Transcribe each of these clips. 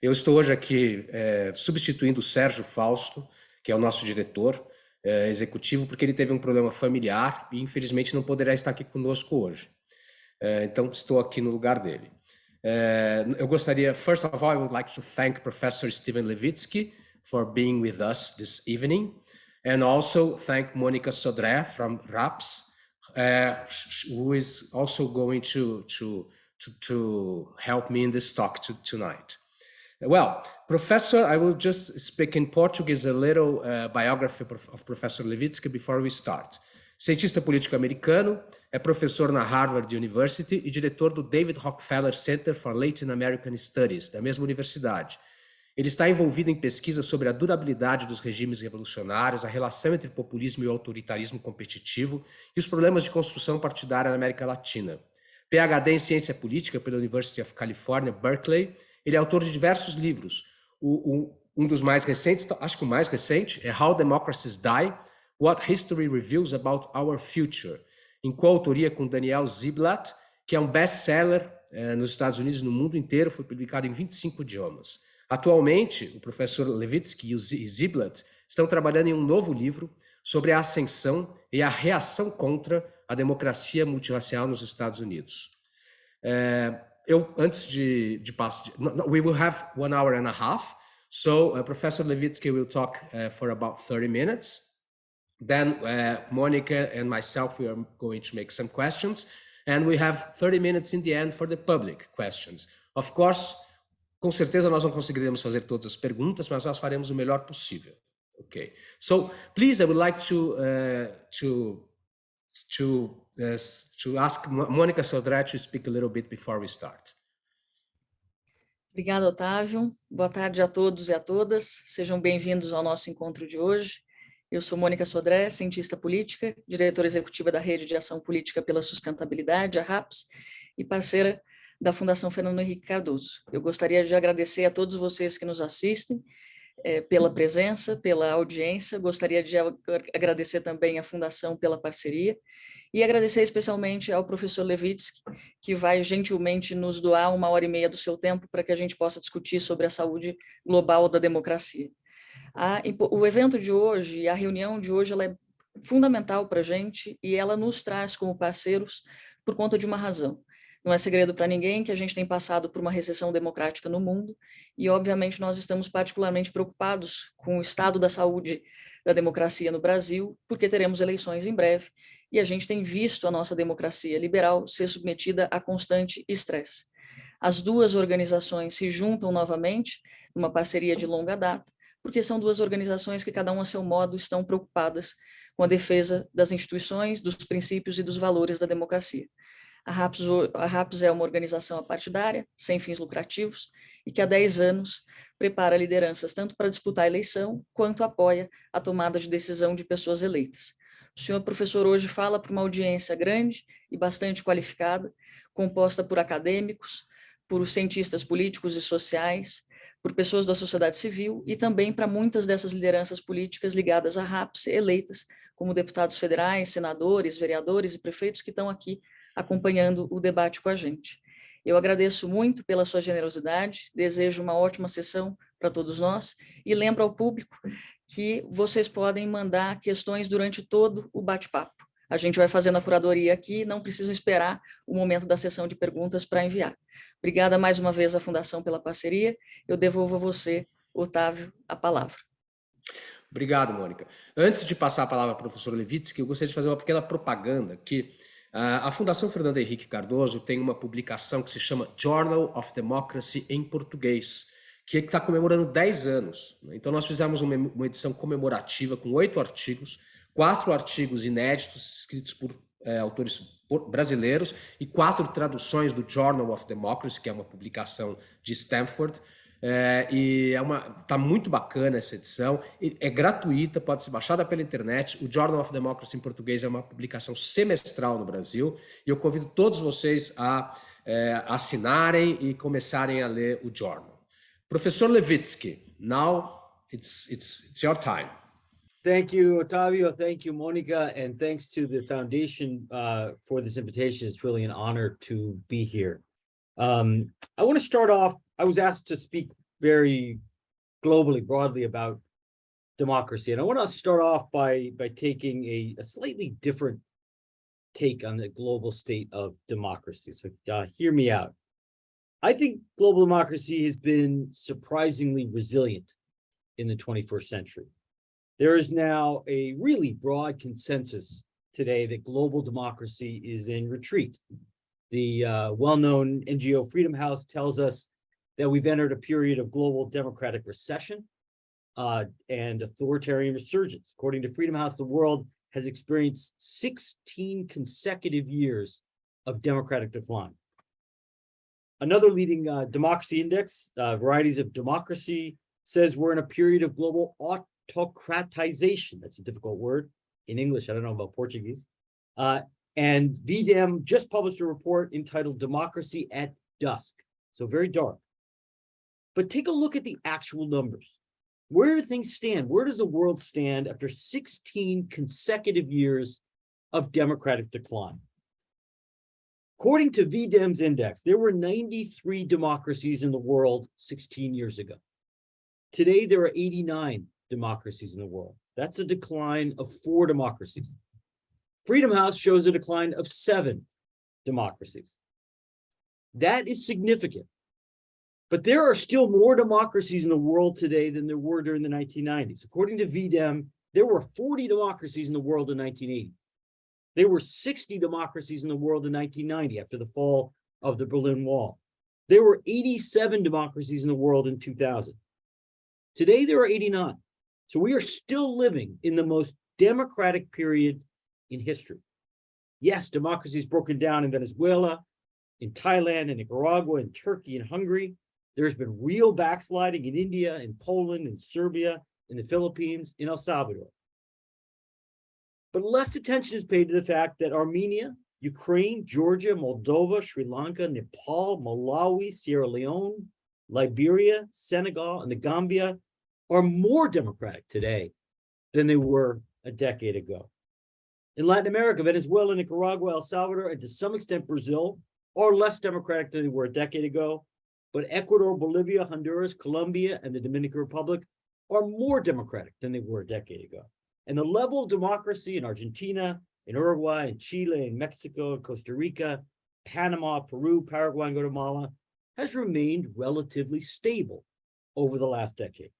Eu estou hoje aqui substituindo o Sérgio Fausto, que é o nosso diretor executivo, porque ele teve um problema familiar e infelizmente não poderá estar aqui conosco hoje. Então estou aqui no lugar dele. Eu gostaria, first of all, I would like to thank Professor Steven Levitsky for being with us this evening, and also thank Monica Sodré from RAPS, who is also going to help me in this talk tonight. Well, Professor, I will just speak in Portuguese a little biography of Professor Levitsky before we start. Cientista político americano, é professor na Harvard University e diretor do David Rockefeller Center for Latin American Studies, da mesma universidade. Ele está envolvido em pesquisas sobre a durabilidade dos regimes revolucionários, a relação entre populismo e autoritarismo competitivo e os problemas de construção partidária na América Latina. PhD em Ciência Política pela University of California, Berkeley, ele é autor de diversos livros. Um dos mais recentes, acho que o mais recente, é How Democracies Die, What History Reveals About Our Future, em coautoria com Daniel Ziblatt, que é um best-seller nos Estados Unidos e no mundo inteiro, foi publicado em 25 idiomas. Atualmente, o professor Levitsky e o Ziblatt estão trabalhando em um novo livro sobre a ascensão e a reação contra a democracia multirracial nos Estados Unidos. Antes de passar, we will have 1 hour and a half, so Professor Levitsky will talk for about 30 minutes. Then Monica and myself, we are going to make some questions, and we have 30 minutes in the end for the public questions. Of course, com certeza nós não conseguiremos fazer todas as perguntas, mas nós faremos o melhor possível. Okay. So, please, I would like to ask Monica Sodré to speak a little bit before we start. Obrigada, Otávio. Boa tarde a todos e a todas. Sejam bem-vindos ao nosso encontro de hoje. Eu sou Mônica Sodré, cientista política, diretora executiva da Rede de Ação Política pela Sustentabilidade, a RAPS, e parceira da Fundação Fernando Henrique Cardoso. Eu gostaria de agradecer a todos vocês que nos assistem pela presença, pela audiência. Gostaria de agradecer também à Fundação pela parceria e agradecer especialmente ao professor Levitsky, que vai gentilmente nos doar 1h30 do seu tempo para que a gente possa discutir sobre a saúde global da democracia. O evento de hoje, a reunião de hoje, ela é fundamental para a gente e ela nos traz como parceiros por conta de uma razão. Não é segredo para ninguém que a gente tem passado por uma recessão democrática no mundo e, obviamente, nós estamos particularmente preocupados com o estado da saúde da democracia no Brasil, porque teremos eleições em breve e a gente tem visto a nossa democracia liberal ser submetida a constante estresse. As duas organizações se juntam novamente numa parceria de longa data, porque são duas organizações que, cada uma a seu modo, estão preocupadas com a defesa das instituições, dos princípios e dos valores da democracia. A RAPS é uma organização apartidária, sem fins lucrativos, e que há 10 anos prepara lideranças tanto para disputar a eleição, quanto apoia a tomada de decisão de pessoas eleitas. O senhor professor hoje fala para uma audiência grande e bastante qualificada, composta por acadêmicos, por cientistas políticos e sociais, por pessoas da sociedade civil e também para muitas dessas lideranças políticas ligadas à RAPS, eleitas como deputados federais, senadores, vereadores e prefeitos que estão aqui acompanhando o debate com a gente. Eu agradeço muito pela sua generosidade, desejo uma ótima sessão para todos nós e lembro ao público que vocês podem mandar questões durante todo o bate-papo. A gente vai fazendo a curadoria aqui, não precisam esperar o momento da sessão de perguntas para enviar. Obrigada mais uma vez à Fundação pela parceria. Eu devolvo a você, Otávio, a palavra. Obrigado, Mônica. Antes de passar a palavra para o professor Levitsky, eu gostaria de fazer uma pequena propaganda que a Fundação Fernando Henrique Cardoso tem uma publicação que se chama Journal of Democracy em português, que está comemorando 10 anos. Então nós fizemos uma edição comemorativa com 8 artigos, 4 artigos inéditos escritos por autores brasileiros e 4 traduções do Journal of Democracy, que é uma publicação de Stanford. Tá muito bacana essa edição, é gratuita, pode ser baixada pela internet. O Journal of Democracy em português é uma publicação semestral no Brasil e eu convido todos vocês a assinarem e começarem a ler o Journal. Professor Levitsky, now it's your time. Thank you, Otávio. Thank you, Monica. And thanks to the foundation for this invitation. It's really an honor to be here. I want to start off, I was asked to speak very globally, broadly about democracy. And I want to start off by taking a slightly different take on the global state of democracy. So hear me out. I think global democracy has been surprisingly resilient in the 21st century. There is now a really broad consensus today that global democracy is in retreat. The well-known NGO Freedom House tells us that we've entered a period of global democratic recession and authoritarian resurgence. According to Freedom House, the world has experienced 16 consecutive years of democratic decline. Another leading democracy index, Varieties of Democracy, says we're in a period of global autocratization. That's a difficult word. In English, I don't know about Portuguese. And VDEM just published a report entitled Democracy at Dusk. So very dark. But take a look at the actual numbers. Where do things stand? Where does the world stand after 16 consecutive years of democratic decline? According to VDEM's index, there were 93 democracies in the world 16 years ago. Today, there are 89 democracies in the world. That's a decline of 4 democracies. Freedom House shows a decline of 7 democracies. That is significant. But there are still more democracies in the world today than there were during the 1990s. According to VDEM, there were 40 democracies in the world in 1980. There were 60 democracies in the world in 1990 after the fall of the Berlin Wall. There were 87 democracies in the world in 2000. Today, there are 89. So we are still living in the most democratic period in history. Yes, democracy is broken down in Venezuela, in Thailand, in Nicaragua, in Turkey, and Hungary. There's been real backsliding in India, in Poland, in Serbia, in the Philippines, in El Salvador. But less attention is paid to the fact that Armenia, Ukraine, Georgia, Moldova, Sri Lanka, Nepal, Malawi, Sierra Leone, Liberia, Senegal, and the Gambia are more democratic today than they were a decade ago. In Latin America, Venezuela, Nicaragua, El Salvador, and to some extent Brazil are less democratic than they were a decade ago. But Ecuador, Bolivia, Honduras, Colombia, and the Dominican Republic are more democratic than they were a decade ago. And the level of democracy in Argentina, in Uruguay, in Chile, in Mexico, Costa Rica, Panama, Peru, Paraguay, and Guatemala has remained relatively stable over the last decade.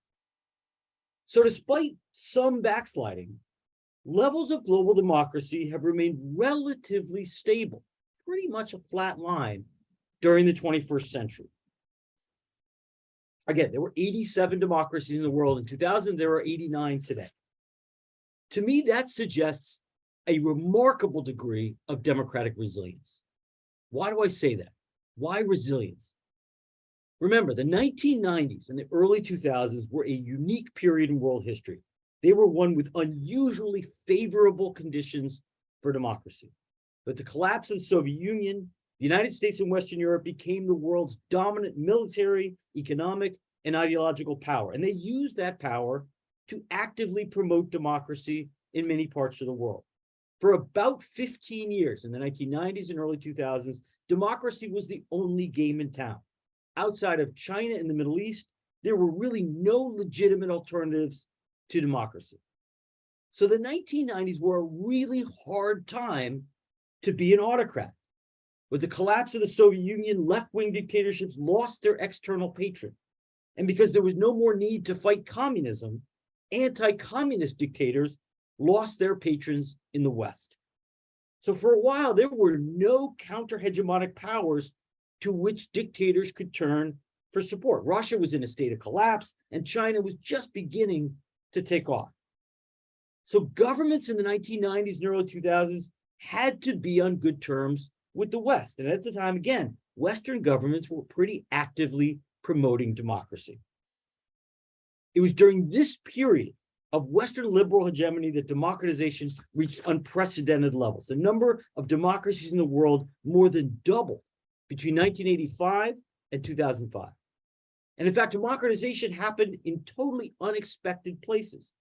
So despite some backsliding, levels of global democracy have remained relatively stable, pretty much a flat line during the 21st century. Again, there were 87 democracies in the world in 2000. There are 89 today. To me, that suggests a remarkable degree of democratic resilience. Why do I say that? Why resilience? Remember, the 1990s and the early 2000s were a unique period in world history. They were one with unusually favorable conditions for democracy. But the collapse of the Soviet Union, the United States and Western Europe became the world's dominant military, economic, and ideological power. And they used that power to actively promote democracy in many parts of the world. For about 15 years in the 1990s and early 2000s, democracy was the only game in town. Outside of China and the Middle East, there were really no legitimate alternatives to democracy. So the 1990s were a really hard time to be an autocrat. With the collapse of the Soviet Union, left-wing dictatorships lost their external patron. And because there was no more need to fight communism, anti-communist dictators lost their patrons in the West. So for a while, there were no counter-hegemonic powers to which dictators could turn for support. Russia was in a state of collapse, and China was just beginning to take off. So governments in the 1990s and early 2000s had to be on good terms with the West. And at the time, again, Western governments were pretty actively promoting democracy. It was during this period of Western liberal hegemony that democratization reached unprecedented levels. The number of democracies in the world more than doubled between 1985 and 2005. And in fact, democratization happened in totally unexpected places.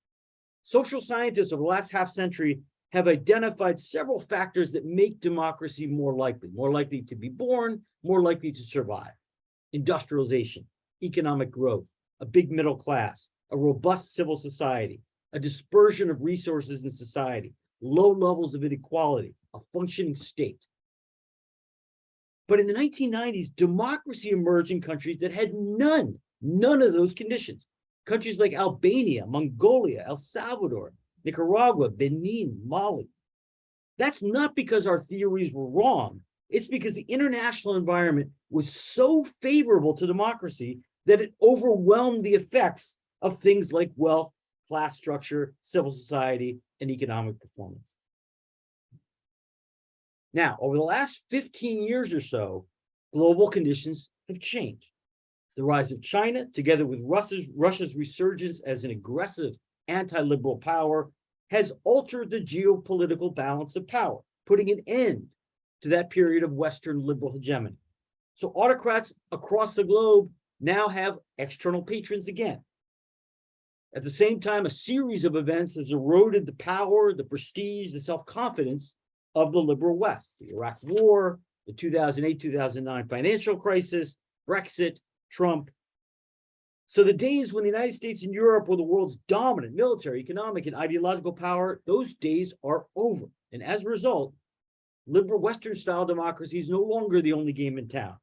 Social scientists over the last half century have identified several factors that make democracy more likely to be born, more likely to survive. Industrialization, economic growth, a big middle class, a robust civil society, a dispersion of resources in society, low levels of inequality, a functioning state. But in the 1990s, democracy emerged in countries that had none of those conditions. Countries like Albania, Mongolia, El Salvador, Nicaragua, Benin, Mali. That's not because our theories were wrong. It's because the international environment was so favorable to democracy that it overwhelmed the effects of things like wealth, class structure, civil society, and economic performance. Now, over the last 15 years or so, global conditions have changed. The rise of China, together with Russia's resurgence as an aggressive anti-liberal power, has altered the geopolitical balance of power, putting an end to that period of Western liberal hegemony. So autocrats across the globe now have external patrons again. At the same time, a series of events has eroded the power, the prestige, the self-confidence of the liberal West. The Iraq War, the 2008-2009 financial crisis, Brexit, Trump. So the days when the United States and Europe were the world's dominant military, economic, and ideological power, those days are over. And as a result, liberal Western-style democracy is no longer the only game in town.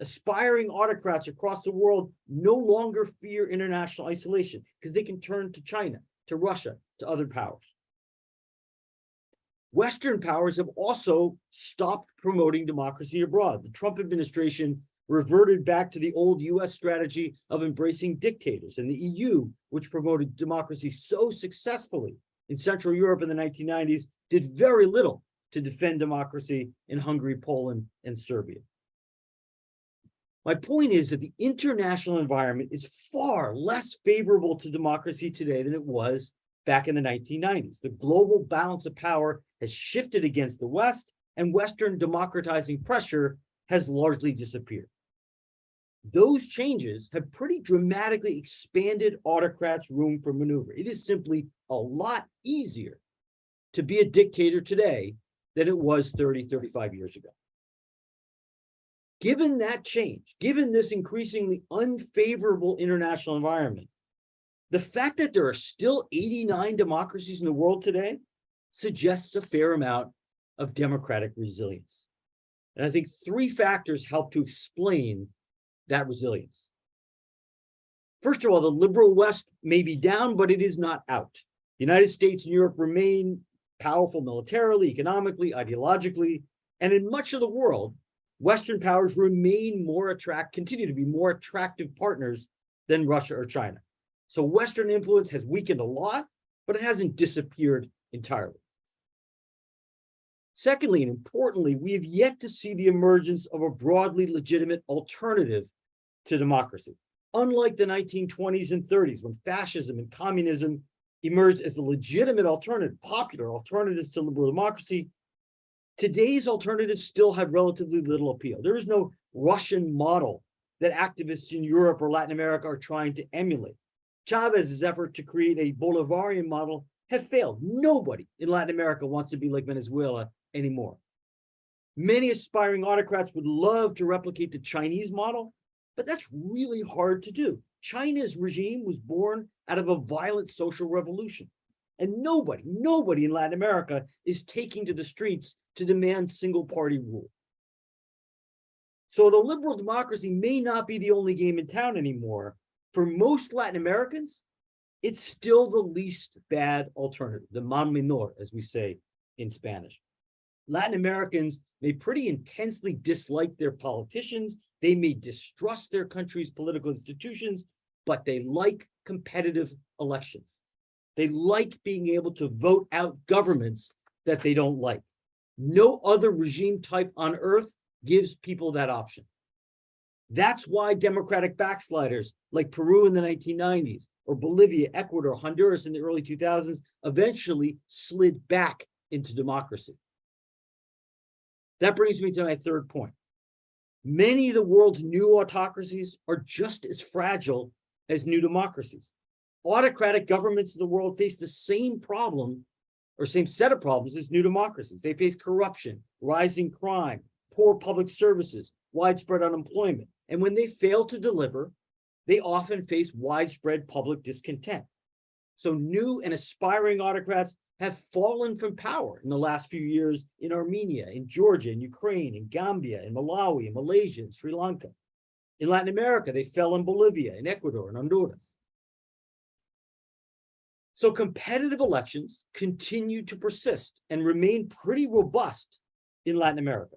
Aspiring autocrats across the world no longer fear international isolation because they can turn to China, to Russia, to other powers. Western powers have also stopped promoting democracy abroad. The Trump administration reverted back to the old US strategy of embracing dictators, and the EU, which promoted democracy so successfully in Central Europe in the 1990s, did very little to defend democracy in Hungary, Poland, and Serbia. My point is that the international environment is far less favorable to democracy today than it was back in the 1990s. The global balance of power has shifted against the West, and Western democratizing pressure has largely disappeared. Those changes have pretty dramatically expanded autocrats' room for maneuver. It is simply a lot easier to be a dictator today than it was 30, 35 years ago. Given that change, given this increasingly unfavorable international environment, the fact that there are still 89 democracies in the world today suggests a fair amount of democratic resilience. And I think three factors help to explain that resilience. First of all, the liberal West may be down, but it is not out. The United States and Europe remain powerful militarily, economically, ideologically, and in much of the world, Western powers continue to be more attractive partners than Russia or China. So Western influence has weakened a lot, but it hasn't disappeared entirely. Secondly, and importantly, we have yet to see the emergence of a broadly legitimate alternative to democracy. Unlike the 1920s and 30s, when fascism and communism emerged as a legitimate alternative, popular alternatives to liberal democracy, today's alternatives still have relatively little appeal. There is no Russian model that activists in Europe or Latin America are trying to emulate. Chavez's effort to create a Bolivarian model have failed. Nobody in Latin America wants to be like Venezuela anymore. Many aspiring autocrats would love to replicate the Chinese model, but that's really hard to do. China's regime was born out of a violent social revolution. And nobody in Latin America is taking to the streets to demand single-party rule. So the liberal democracy may not be the only game in town anymore. For most Latin Americans, it's still the least bad alternative, the mal menor, as we say in Spanish. Latin Americans may pretty intensely dislike their politicians. They may distrust their country's political institutions, but they like competitive elections. They like being able to vote out governments that they don't like. No other regime type on earth gives people that option. That's why democratic backsliders like Peru in the 1990s, or Bolivia, Ecuador, Honduras in the early 2000s eventually slid back into democracy. That brings me to my third point. Many of the world's new autocracies are just as fragile as new democracies. Autocratic governments in the world face the same problem or same set of problems as new democracies. They face corruption, rising crime, poor public services, widespread unemployment. And when they fail to deliver, they often face widespread public discontent. So new and aspiring autocrats have fallen from power in the last few years in Armenia, in Georgia, in Ukraine, in Gambia, in Malawi, in Malaysia, in Sri Lanka. In Latin America, they fell in Bolivia, in Ecuador, in Honduras. So competitive elections continue to persist and remain pretty robust in Latin America.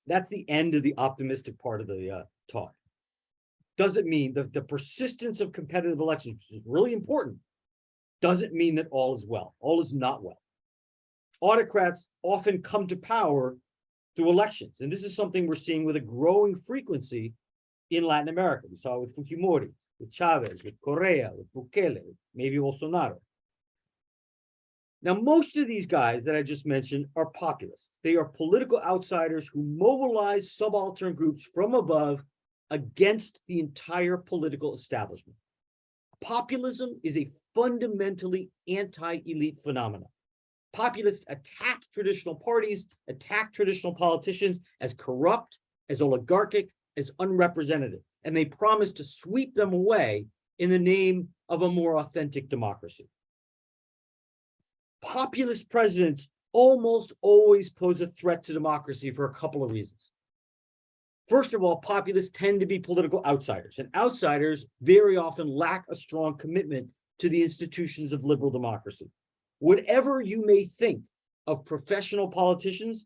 That's the end of the optimistic part of the talk. Doesn't mean that the persistence of competitive elections, which is really important, doesn't mean that all is well. All is not well. Autocrats often come to power through elections, and this is something we're seeing with a growing frequency in Latin America. We saw it with Fujimori, with Chavez, with Correa, with Bukele, with maybe Bolsonaro. Now, most of these guys that I just mentioned are populists. They are political outsiders who mobilize subaltern groups from above against the entire political establishment. Populism is a fundamentally anti-elite phenomenon. Populists attack traditional parties, attack traditional politicians as corrupt, as oligarchic, as unrepresentative, and they promise to sweep them away in the name of a more authentic democracy. Populist presidents almost always pose a threat to democracy for a couple of reasons. First of all, populists tend to be political outsiders, and outsiders very often lack a strong commitment to the institutions of liberal democracy. Whatever you may think of professional politicians,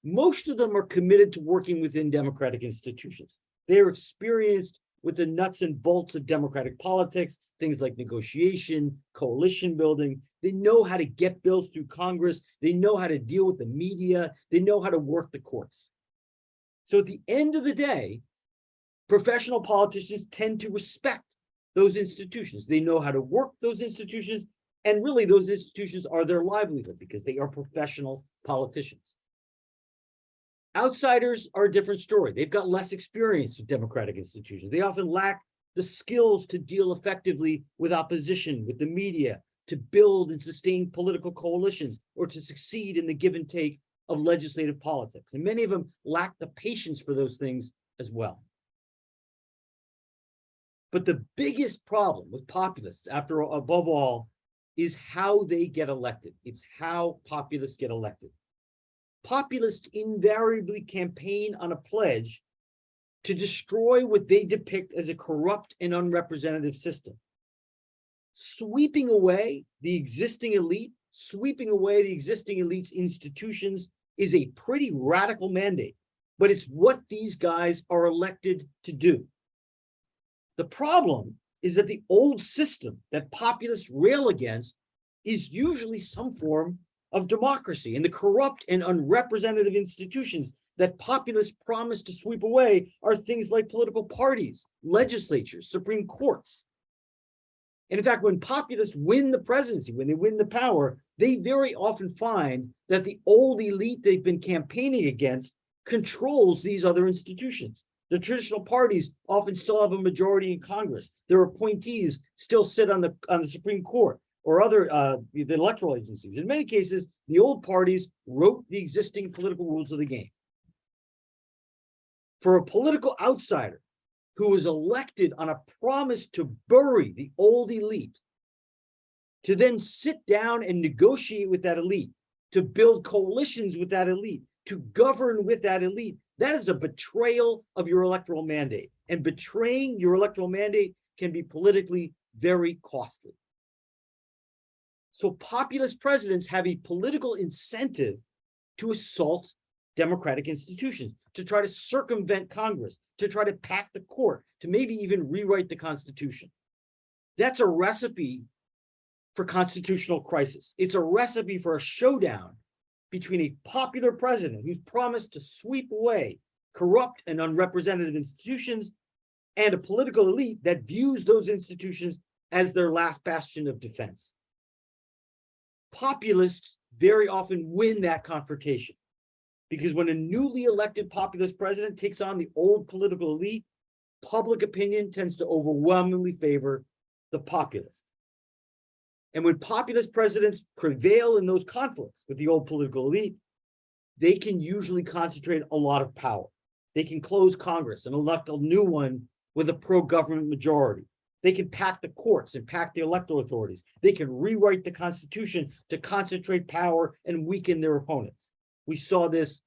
most of them are committed to working within democratic institutions. They are experienced with the nuts and bolts of democratic politics, things like negotiation, coalition building. They know how to get bills through Congress. They know how to deal with the media. They know how to work the courts. So at the end of the day, professional politicians tend to respect those institutions. They know how to work those institutions, and really those institutions are their livelihood because they are professional politicians. Outsiders are a different story. They've got less experience with democratic institutions. They often lack the skills to deal effectively with opposition, with the media, to build and sustain political coalitions, or to succeed in the give and take of legislative politics. And many of them lack the patience for those things as well. But the biggest problem with populists, above all, is how they get elected. It's how populists get elected. Populists invariably campaign on a pledge to destroy what they depict as a corrupt and unrepresentative system. Sweeping away the existing elite, sweeping away the existing elite's institutions is a pretty radical mandate, but it's what these guys are elected to do. The problem is that the old system that populists rail against is usually some form of democracy, and the corrupt and unrepresentative institutions that populists promise to sweep away are things like political parties, legislatures, Supreme Courts. And in fact, when populists win the presidency, when they win the power, they very often find that the old elite they've been campaigning against controls these other institutions. The traditional parties often still have a majority in Congress. Their appointees still sit on the Supreme Court or other the electoral agencies. In many cases, the old parties wrote the existing political rules of the game. For a political outsider who was elected on a promise to bury the old elite, to then sit down and negotiate with that elite, to build coalitions with that elite, to govern with that elite, that is a betrayal of your electoral mandate. And betraying your electoral mandate can be politically very costly. So populist presidents have a political incentive to assault democratic institutions, to try to circumvent Congress, to try to pack the court, to maybe even rewrite the Constitution. That's a recipe for constitutional crisis. It's a recipe for a showdown between a popular president who's promised to sweep away corrupt and unrepresentative institutions and a political elite that views those institutions as their last bastion of defense. Populists very often win that confrontation because when a newly elected populist president takes on the old political elite, public opinion tends to overwhelmingly favor the populist. And when populist presidents prevail in those conflicts with the old political elite, they can usually concentrate a lot of power. They can close Congress and elect a new one with a pro-government majority. They can pack the courts and pack the electoral authorities. They can rewrite the Constitution to concentrate power and weaken their opponents. We saw this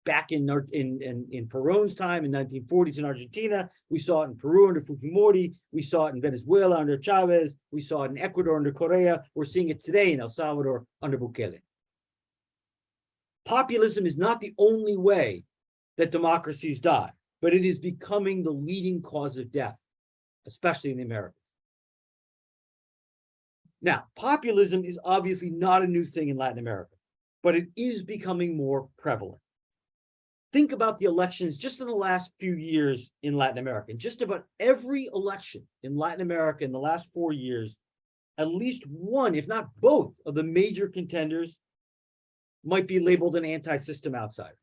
back in Perón's time in 1940s in Argentina. We saw it in Peru under Fujimori. We saw it in Venezuela under Chavez. We saw it in Ecuador under Correa. We're seeing it today in El Salvador under Bukele. Populism is not the only way that democracies die, but it is becoming the leading cause of death, especially in the Americas. Now, populism is obviously not a new thing in Latin America, but it is becoming more prevalent. Think about the elections just in the last few years in Latin America. In just about every election in Latin America in the last 4 years, at least one, if not both, of the major contenders might be labeled an anti-system outsider.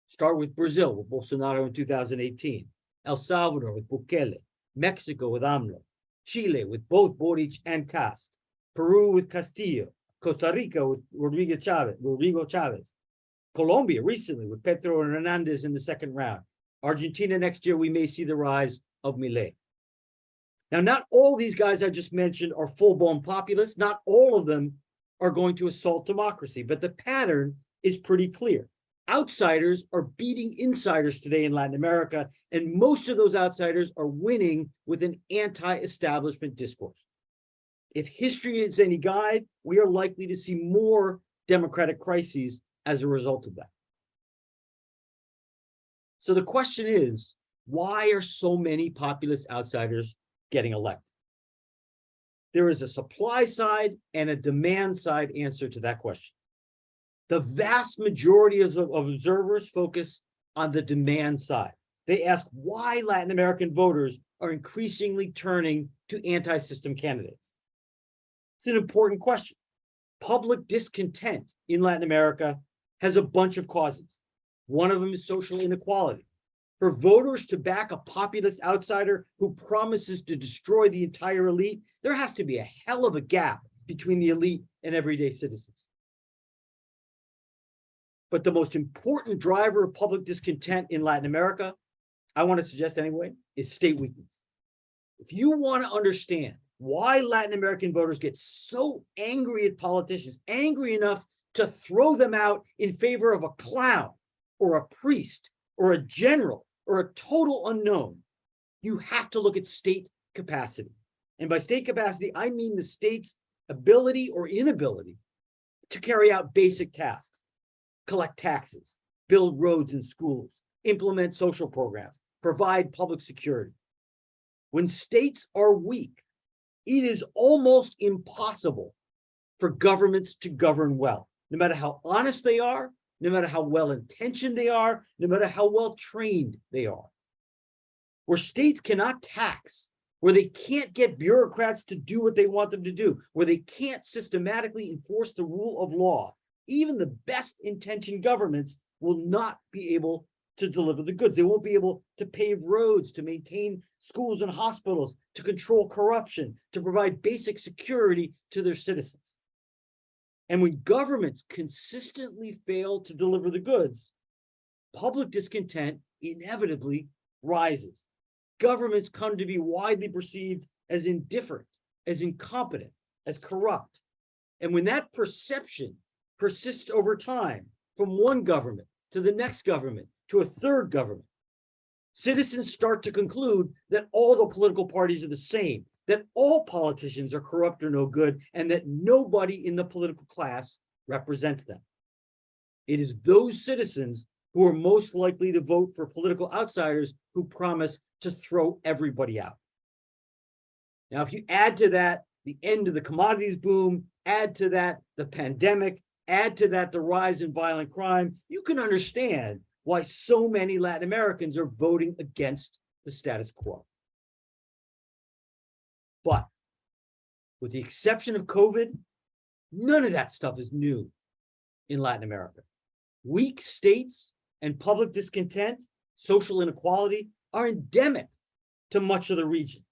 Start with Brazil with Bolsonaro in 2018, El Salvador with Bukele, Mexico with AMLO, Chile with both Boric and Cast, Peru with Castillo, Costa Rica with Rodrigo Chavez, Colombia recently with Petro and Hernandez in the second round. Argentina next year, we may see the rise of Milei. Now, not all these guys I just mentioned are full-blown populists. Not all of them are going to assault democracy, but the pattern is pretty clear. Outsiders are beating insiders today in Latin America, and most of those outsiders are winning with an anti-establishment discourse. If history is any guide, we are likely to see more democratic crises as a result of that. So the question is, why are so many populist outsiders getting elected? There is a supply side and a demand side answer to that question. The vast majority of observers focus on the demand side. They ask why Latin American voters are increasingly turning to anti-system candidates. It's an important question. Public discontent in Latin America has a bunch of causes. One of them is social inequality. For voters to back a populist outsider who promises to destroy the entire elite, there has to be a hell of a gap between the elite and everyday citizens. But the most important driver of public discontent in Latin America, I want to suggest anyway, is state weakness. If you want to understand why Latin American voters get so angry at politicians, angry enough to throw them out in favor of a clown or a priest or a general or a total unknown, you have to look at state capacity. And by state capacity, I mean the state's ability or inability to carry out basic tasks, collect taxes, build roads and schools, implement social programs, provide public security. When states are weak, it is almost impossible for governments to govern well, no matter how honest they are, no matter how well-intentioned they are, no matter how well-trained they are. Where states cannot tax, where they can't get bureaucrats to do what they want them to do, where they can't systematically enforce the rule of law, even the best-intentioned governments will not be able to deliver the goods. They won't be able to pave roads, to maintain schools and hospitals, to control corruption, to provide basic security to their citizens. And when governments consistently fail to deliver the goods, public discontent inevitably rises. Governments come to be widely perceived as indifferent, as incompetent, as corrupt. And when that perception persists over time, from one government to the next government to a third government, citizens start to conclude that all the political parties are the same, that all politicians are corrupt or no good, and that nobody in the political class represents them. It is those citizens who are most likely to vote for political outsiders who promise to throw everybody out. Now, if you add to that the end of the commodities boom, add to that the pandemic, add to that the rise in violent crime, you can understand why so many Latin Americans are voting against the status quo. But with the exception of COVID, none of that stuff is new in Latin America. Weak states and public discontent, social inequality are endemic to much of the region.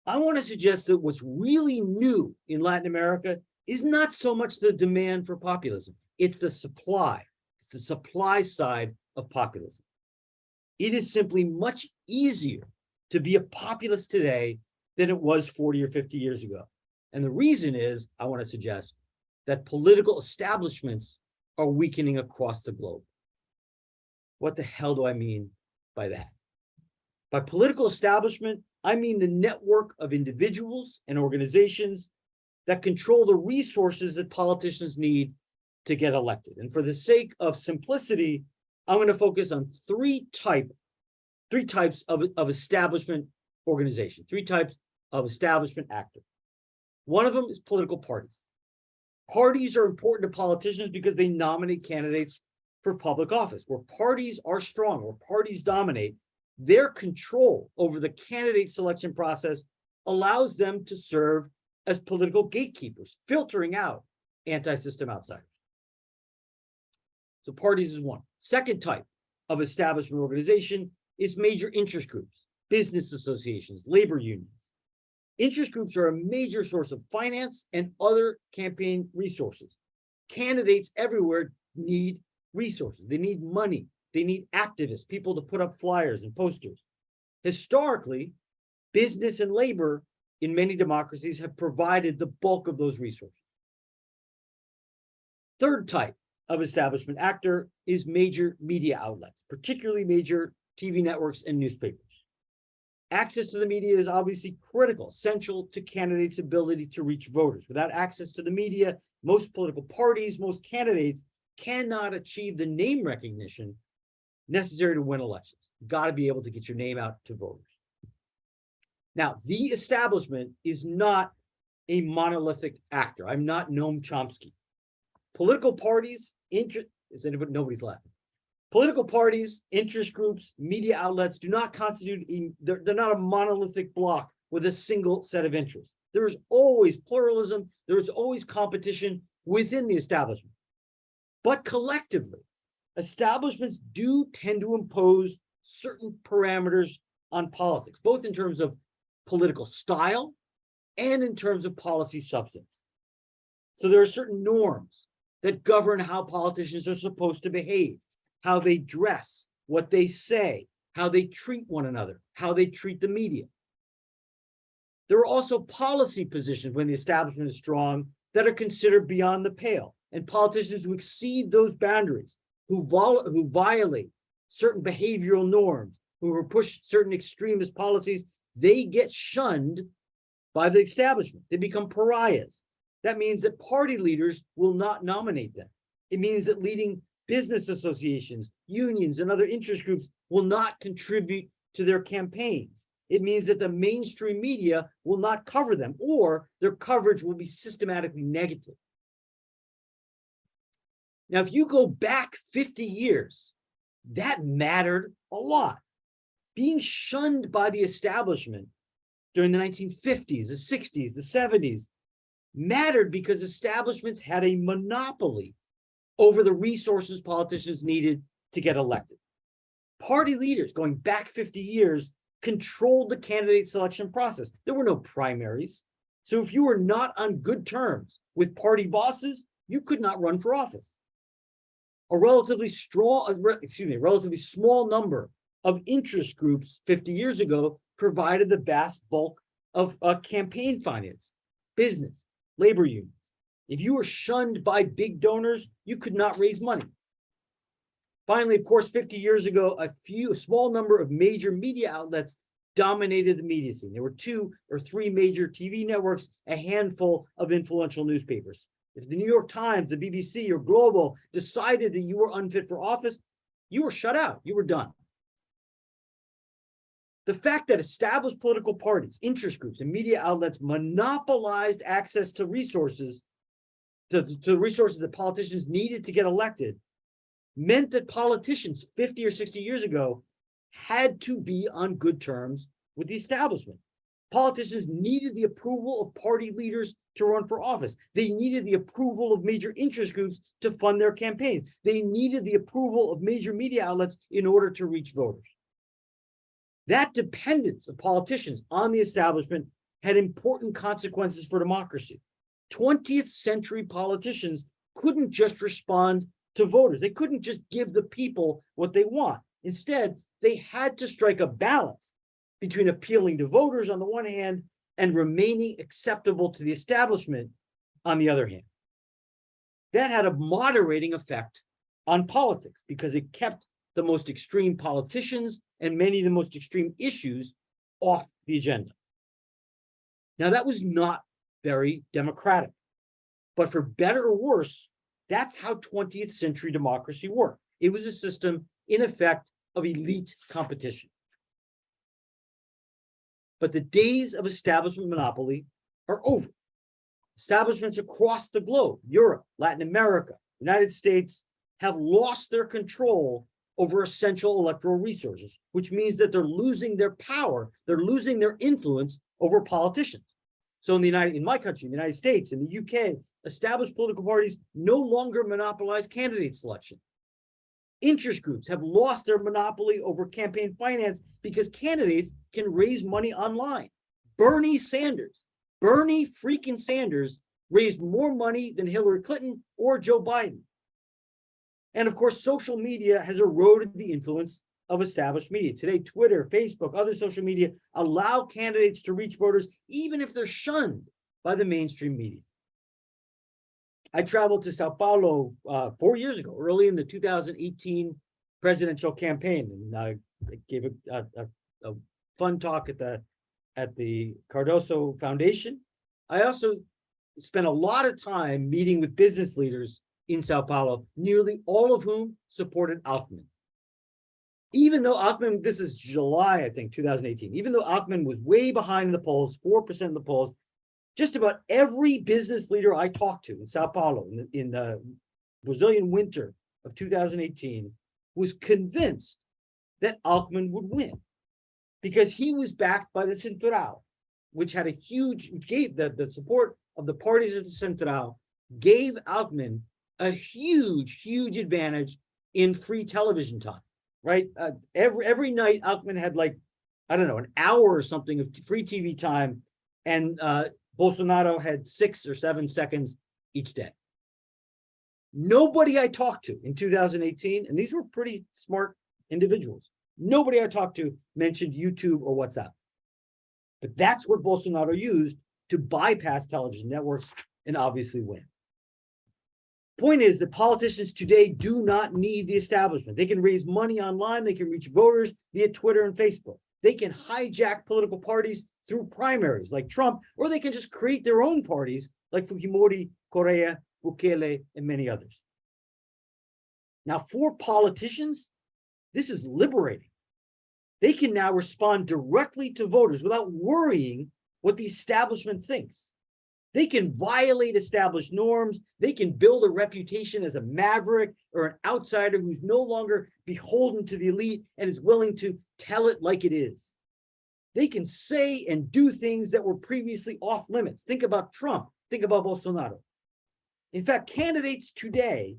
I want to suggest that what's really new in Latin America is not so much the demand for populism, it's the supply. It's the supply side of populism. It is simply much easier to be a populist today than it was 40 or 50 years ago. And the reason is, I want to suggest, that political establishments are weakening across the globe. What the hell do I mean by that? By political establishment, I mean the network of individuals and organizations that control the resources that politicians need to get elected. And for the sake of simplicity, I'm going to focus on three types of establishment organization, three types of establishment actor. One of them is political parties. Parties are important to politicians because they nominate candidates for public office. Where parties are strong, where parties dominate, their control over the candidate selection process allows them to serve as political gatekeepers, filtering out anti-system outsiders. So parties is one. Second type of establishment organization is major interest groups, business associations, labor unions. Interest groups are a major source of finance and other campaign resources. Candidates everywhere need resources. They need money. They need activists, people to put up flyers and posters. Historically, business and labor in many democracies have provided the bulk of those resources. Third type of establishment actor is major media outlets, particularly major TV networks and newspapers. Access to the media is obviously critical, essential to candidates' ability to reach voters. Without access to the media, most political parties, most candidates cannot achieve the name recognition necessary to win elections. You've got to be able to get your name out to voters. Now, the establishment is not a monolithic actor. I'm not Noam Chomsky. Political parties, nobody's laughing. Political parties, interest groups, media outlets do not constitute, they're not a monolithic block with a single set of interests. There is always pluralism, there is always competition within the establishment. But collectively, establishments do tend to impose certain parameters on politics, both in terms of political style and in terms of policy substance. So there are certain norms that govern how politicians are supposed to behave, how they dress, what they say, how they treat one another, how they treat the media. There are also policy positions when the establishment is strong that are considered beyond the pale, and politicians who exceed those boundaries, who violate certain behavioral norms, who push certain extremist policies, they get shunned by the establishment. They become pariahs. That means that party leaders will not nominate them. It means that leading business associations, unions, and other interest groups will not contribute to their campaigns. It means that the mainstream media will not cover them, or their coverage will be systematically negative. Now, if you go back 50 years, that mattered a lot. Being shunned by the establishment during the 1950s, the 60s, the 70s mattered because establishments had a monopoly over the resources politicians needed to get elected. Party leaders, going back 50 years, controlled the candidate selection process. There were no primaries. So if you were not on good terms with party bosses, you could not run for office. A relatively small number of interest groups 50 years ago provided the vast bulk of campaign finance, business, labor unions. If you were shunned by big donors, you could not raise money. Finally, of course, 50 years ago, a small number of major media outlets dominated the media scene. There were 2 or 3 major TV networks, a handful of influential newspapers. If the New York Times, the BBC, or Global decided that you were unfit for office, you were shut out, you were done. The fact that established political parties, interest groups, and media outlets monopolized access to resources, to the resources that politicians needed to get elected, meant that politicians 50 or 60 years ago had to be on good terms with the establishment. Politicians needed the approval of party leaders to run for office. They needed the approval of major interest groups to fund their campaigns. They needed the approval of major media outlets in order to reach voters. That dependence of politicians on the establishment had important consequences for democracy. 20th century politicians couldn't just respond to voters. They couldn't just give the people what they want. Instead, they had to strike a balance between appealing to voters on the one hand and remaining acceptable to the establishment on the other hand. That had a moderating effect on politics because it kept the most extreme politicians and many of the most extreme issues off the agenda. Now, that was not very democratic, but for better or worse, that's how 20th century democracy worked. It was a system, in effect, of elite competition. But the days of establishment monopoly are over. Establishments across the globe, Europe, Latin America, United States, have lost their control over essential electoral resources, which means that they're losing their power, they're losing their influence over politicians. So in my country, in the United States, in the UK, established political parties no longer monopolize candidate selection. Interest groups have lost their monopoly over campaign finance because candidates can raise money online. Bernie freaking Sanders raised more money than Hillary Clinton or Joe Biden. And of course, social media has eroded the influence of established media. Today, Twitter, Facebook, other social media allow candidates to reach voters even if they're shunned by the mainstream media. I traveled to Sao Paulo 4 years ago, early in the 2018 presidential campaign, and I gave a fun talk at the Cardoso Foundation. I also spent a lot of time meeting with business leaders in Sao Paulo, nearly all of whom supported Alckmin. Even though Alckmin, this is July, I think, 2018, even though Alckmin was way behind in the polls, 4% in the polls, just about every business leader I talked to in Sao Paulo in the Brazilian winter of 2018 was convinced that Alckmin would win because he was backed by the Central, which had gave the support of the parties of the Central, gave Alckmin a huge advantage in free television time, right? Every night, Alckmin had an hour or something of free TV time, and Bolsonaro had 6 or 7 seconds each day. Nobody I talked to in 2018, and these were pretty smart individuals, nobody I talked to mentioned YouTube or WhatsApp. But that's what Bolsonaro used to bypass television networks and obviously win. Point is that politicians today do not need the establishment. They can raise money online. They can reach voters via Twitter and Facebook. They can hijack political parties through primaries like Trump, or they can just create their own parties like Fujimori, Correa, Bukele, and many others. Now, for politicians, this is liberating. They can now respond directly to voters without worrying what the establishment thinks. They can violate established norms. They can build a reputation as a maverick or an outsider who's no longer beholden to the elite and is willing to tell it like it is. They can say and do things that were previously off limits. Think about Trump. Think about Bolsonaro. In fact, candidates today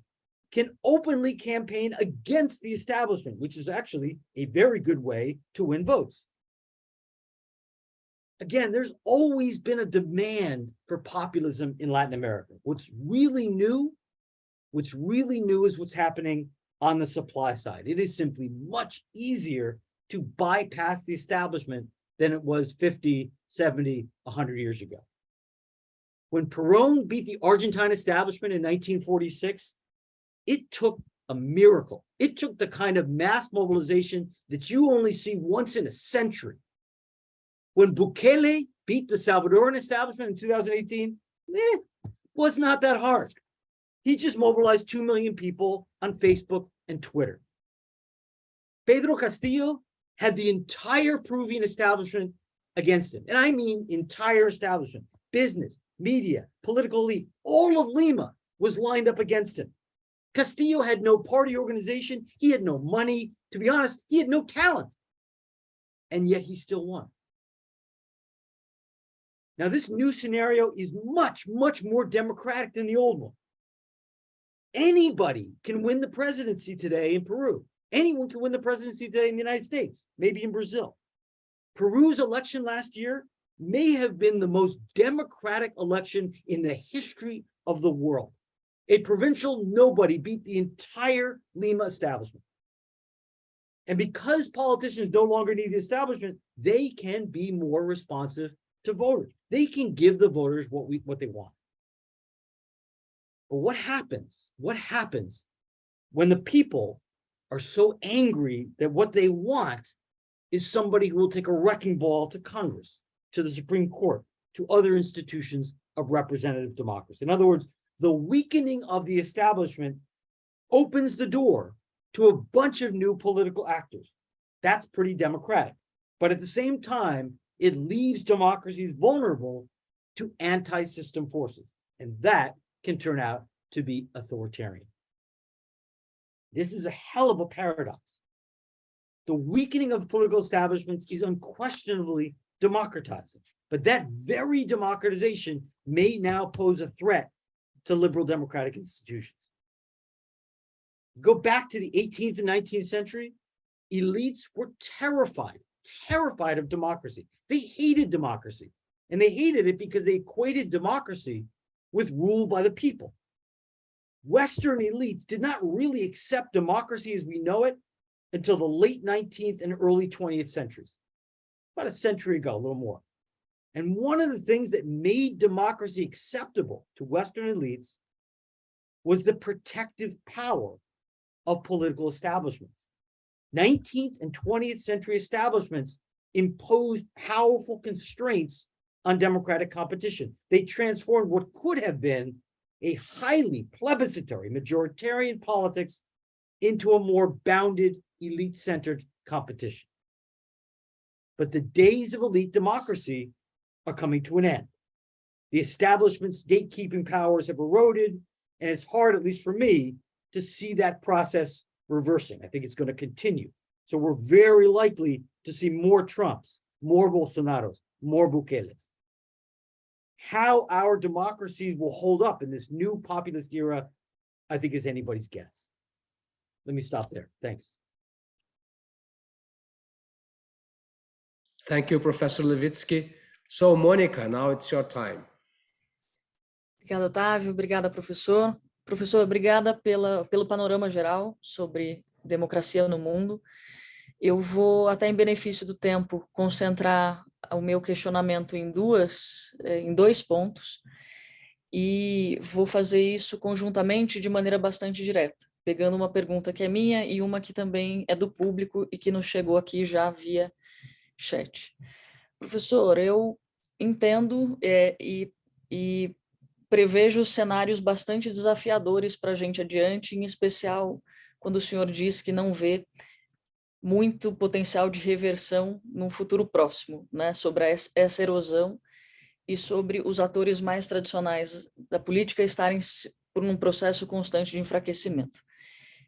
can openly campaign against the establishment, which is actually a very good way to win votes. Again, there's always been a demand for populism in Latin America. What's really new is what's happening on the supply side. It is simply much easier to bypass the establishment than it was 50, 70, 100 years ago. When Perón beat the Argentine establishment in 1946, it took a miracle. It took the kind of mass mobilization that you only see once in a century. When Bukele beat the Salvadoran establishment in 2018, was not that hard. He just mobilized 2 million people on Facebook and Twitter. Pedro Castillo had the entire Peruvian establishment against him. And I mean entire establishment, business, media, political elite, all of Lima was lined up against him. Castillo had no party organization. He had no money. To be honest, he had no talent. And yet he still won. Now, this new scenario is much more democratic than the old one. Anybody can win the presidency today in Peru. Anyone can win the presidency today in the United States, maybe in Brazil. Peru's election last year may have been the most democratic election in the history of the world. A provincial nobody beat the entire Lima establishment. And because politicians no longer need the establishment, they can be more responsive to voters. They can give the voters what they want. But what happens? What happens when the people are so angry that what they want is somebody who will take a wrecking ball to Congress, to the Supreme Court, to other institutions of representative democracy? In other words, the weakening of the establishment opens the door to a bunch of new political actors. That's pretty democratic. But at the same time, it leaves democracies vulnerable to anti-system forces. And that can turn out to be authoritarian. This is a hell of a paradox. The weakening of political establishments is unquestionably democratizing, but that very democratization may now pose a threat to liberal democratic institutions. Go back to the 18th and 19th century, elites were terrified of democracy. They hated democracy, and they hated it because they equated democracy with rule by the people. Western elites did not really accept democracy as we know it until the late 19th and early 20th centuries, about a century ago, a little more. And one of the things that made democracy acceptable to Western elites was the protective power of political establishments. 19th and 20th century establishments imposed powerful constraints on democratic competition. They transformed what could have been a highly plebiscitary, majoritarian politics into a more bounded, elite-centered competition. But the days of elite democracy are coming to an end. The establishment's gatekeeping powers have eroded, and it's hard, at least for me, to see that process reversing. I think it's going to continue. So we're very likely to see more Trumps, more Bolsonaros, more Bukeles. How our democracies will hold up in this new populist era, I think, is anybody's guess. Let me stop there. Thanks. Thank you, Professor Levitsky. So, Monica, now it's your time. Obrigada, Otávio. Obrigada, professor. Professor, obrigada pelo panorama geral sobre democracia no mundo. Eu vou, até em benefício do tempo, concentrar o meu questionamento em dois pontos, e vou fazer isso conjuntamente de maneira bastante direta, pegando uma pergunta que é minha e uma que também é do público e que nos chegou aqui já via chat. Professor, eu entendo e prevejo cenários bastante desafiadores para a gente adiante, em especial quando o senhor diz que não vê muito potencial de reversão no futuro próximo, né, sobre essa erosão e sobre os atores mais tradicionais da política estarem por um processo constante de enfraquecimento.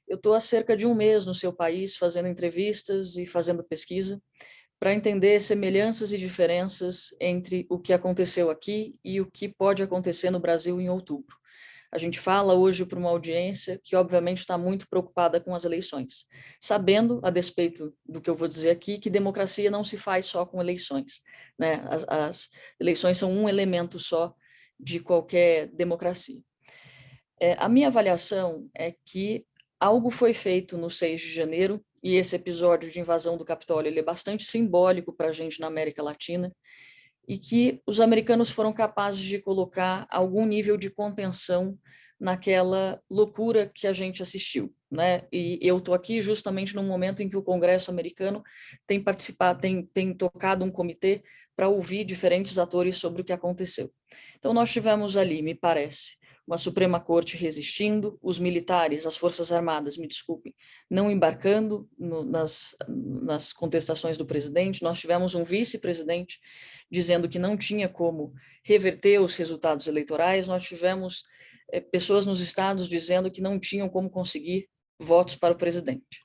Eu estou há cerca de um mês no seu país fazendo entrevistas e fazendo pesquisa para entender semelhanças e diferenças entre o que aconteceu aqui e o que pode acontecer no Brasil em outubro. A gente fala hoje para uma audiência que, obviamente, está muito preocupada com as eleições, sabendo, a despeito do que eu vou dizer aqui, que democracia não se faz só com eleições, né? As eleições são um elemento só de qualquer democracia. A minha avaliação é que algo foi feito no 6 de janeiro, e esse episódio de invasão do Capitólio ele é bastante simbólico para a gente na América Latina, e que os americanos foram capazes de colocar algum nível de contenção naquela loucura que a gente assistiu, né? E eu estou aqui justamente no momento em que o Congresso americano tem participado, tem tocado um comitê para ouvir diferentes atores sobre o que aconteceu. Então nós tivemos ali, me parece, uma Suprema Corte resistindo, os militares, as Forças Armadas, me desculpem, não embarcando nas contestações do presidente. Nós tivemos um vice-presidente dizendo que não tinha como reverter os resultados eleitorais. Nós tivemos pessoas nos estados dizendo que não tinham como conseguir votos para o presidente.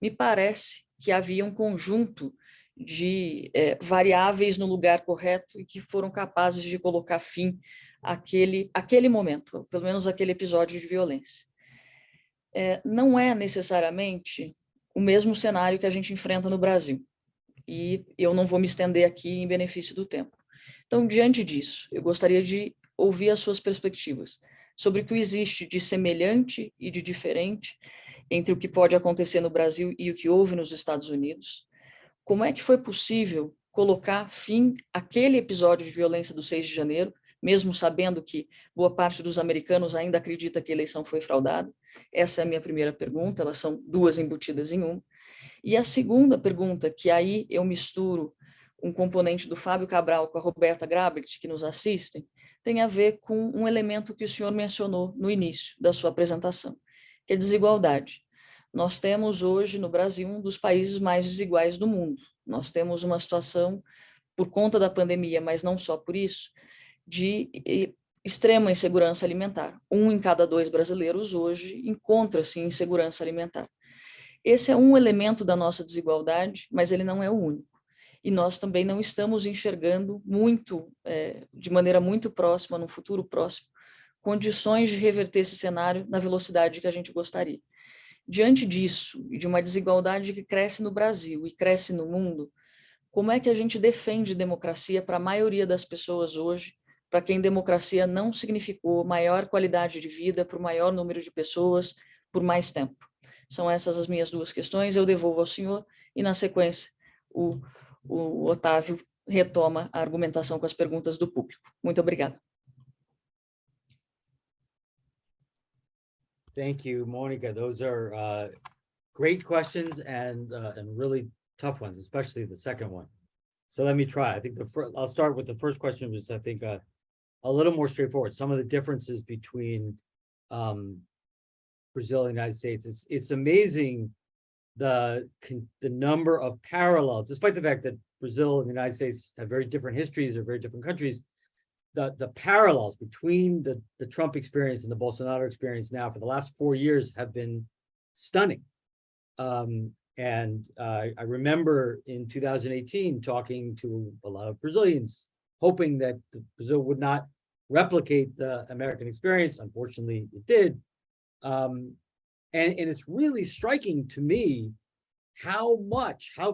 Me parece que havia um conjunto de variáveis no lugar correto e que foram capazes de colocar fim àquele momento, pelo menos aquele episódio de violência. Não é necessariamente o mesmo cenário que a gente enfrenta no Brasil, e eu não vou me estender aqui em benefício do tempo. Então, diante disso, eu gostaria de ouvir as suas perspectivas. sobre o que existe de semelhante e de diferente entre o que pode acontecer no Brasil e o que houve nos Estados Unidos. Como é que foi possível colocar fim àquele episódio de violência do 6 de janeiro, mesmo sabendo que boa parte dos americanos ainda acredita que a eleição foi fraudada? Essa é a minha primeira pergunta, elas são duas embutidas em uma. E a segunda pergunta, que aí eu misturo um componente do Fábio Cabral com a Roberta Grabert, que nos assistem, tem a ver com um elemento que o senhor mencionou no início da sua apresentação, que é a desigualdade. Nós temos hoje no Brasil um dos países mais desiguais do mundo. Nós temos uma situação, por conta da pandemia, mas não só por isso, de extrema insegurança alimentar. 1 em cada 2 brasileiros hoje encontra-se em insegurança alimentar. Esse é um elemento da nossa desigualdade, mas ele não é o único. E nós também não estamos enxergando de maneira muito próxima, no futuro próximo, condições de reverter esse cenário na velocidade que a gente gostaria. Diante disso, e de uma desigualdade que cresce no Brasil e cresce no mundo, como é que a gente defende democracia para a maioria das pessoas hoje, para quem democracia não significou maior qualidade de vida para o maior número de pessoas por mais tempo? São essas as minhas duas questões, eu devolvo ao senhor e, na sequência, o Otávio retoma a argumentação com as perguntas do público. Muito obrigada. Thank you, Monica. Those are great questions and really tough ones, especially the second one. So let me try. I think I'll start with the first question, which I think a little more straightforward. Some of the differences between Brazil and the United States. It's amazing the number of parallels, despite the fact that Brazil and the United States have very different histories or very different countries. The parallels between the Trump experience and the Bolsonaro experience now for the last 4 years have been stunning. I remember in 2018 talking to a lot of Brazilians, hoping that Brazil would not replicate the American experience. Unfortunately, it did. And it's really striking to me how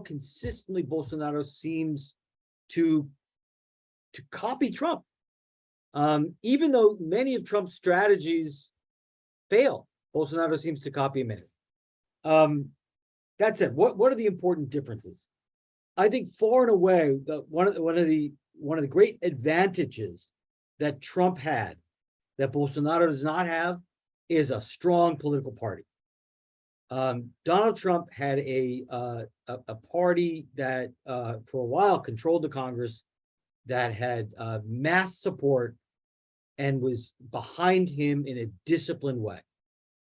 consistently Bolsonaro seems to copy Trump. Even though many of Trump's strategies fail, Bolsonaro seems to copy many. That said, what are the important differences? I think far and away, one of the great advantages that Trump had that Bolsonaro does not have is a strong political party. Donald Trump had a party that for a while controlled the Congress, that had mass support and was behind him in a disciplined way,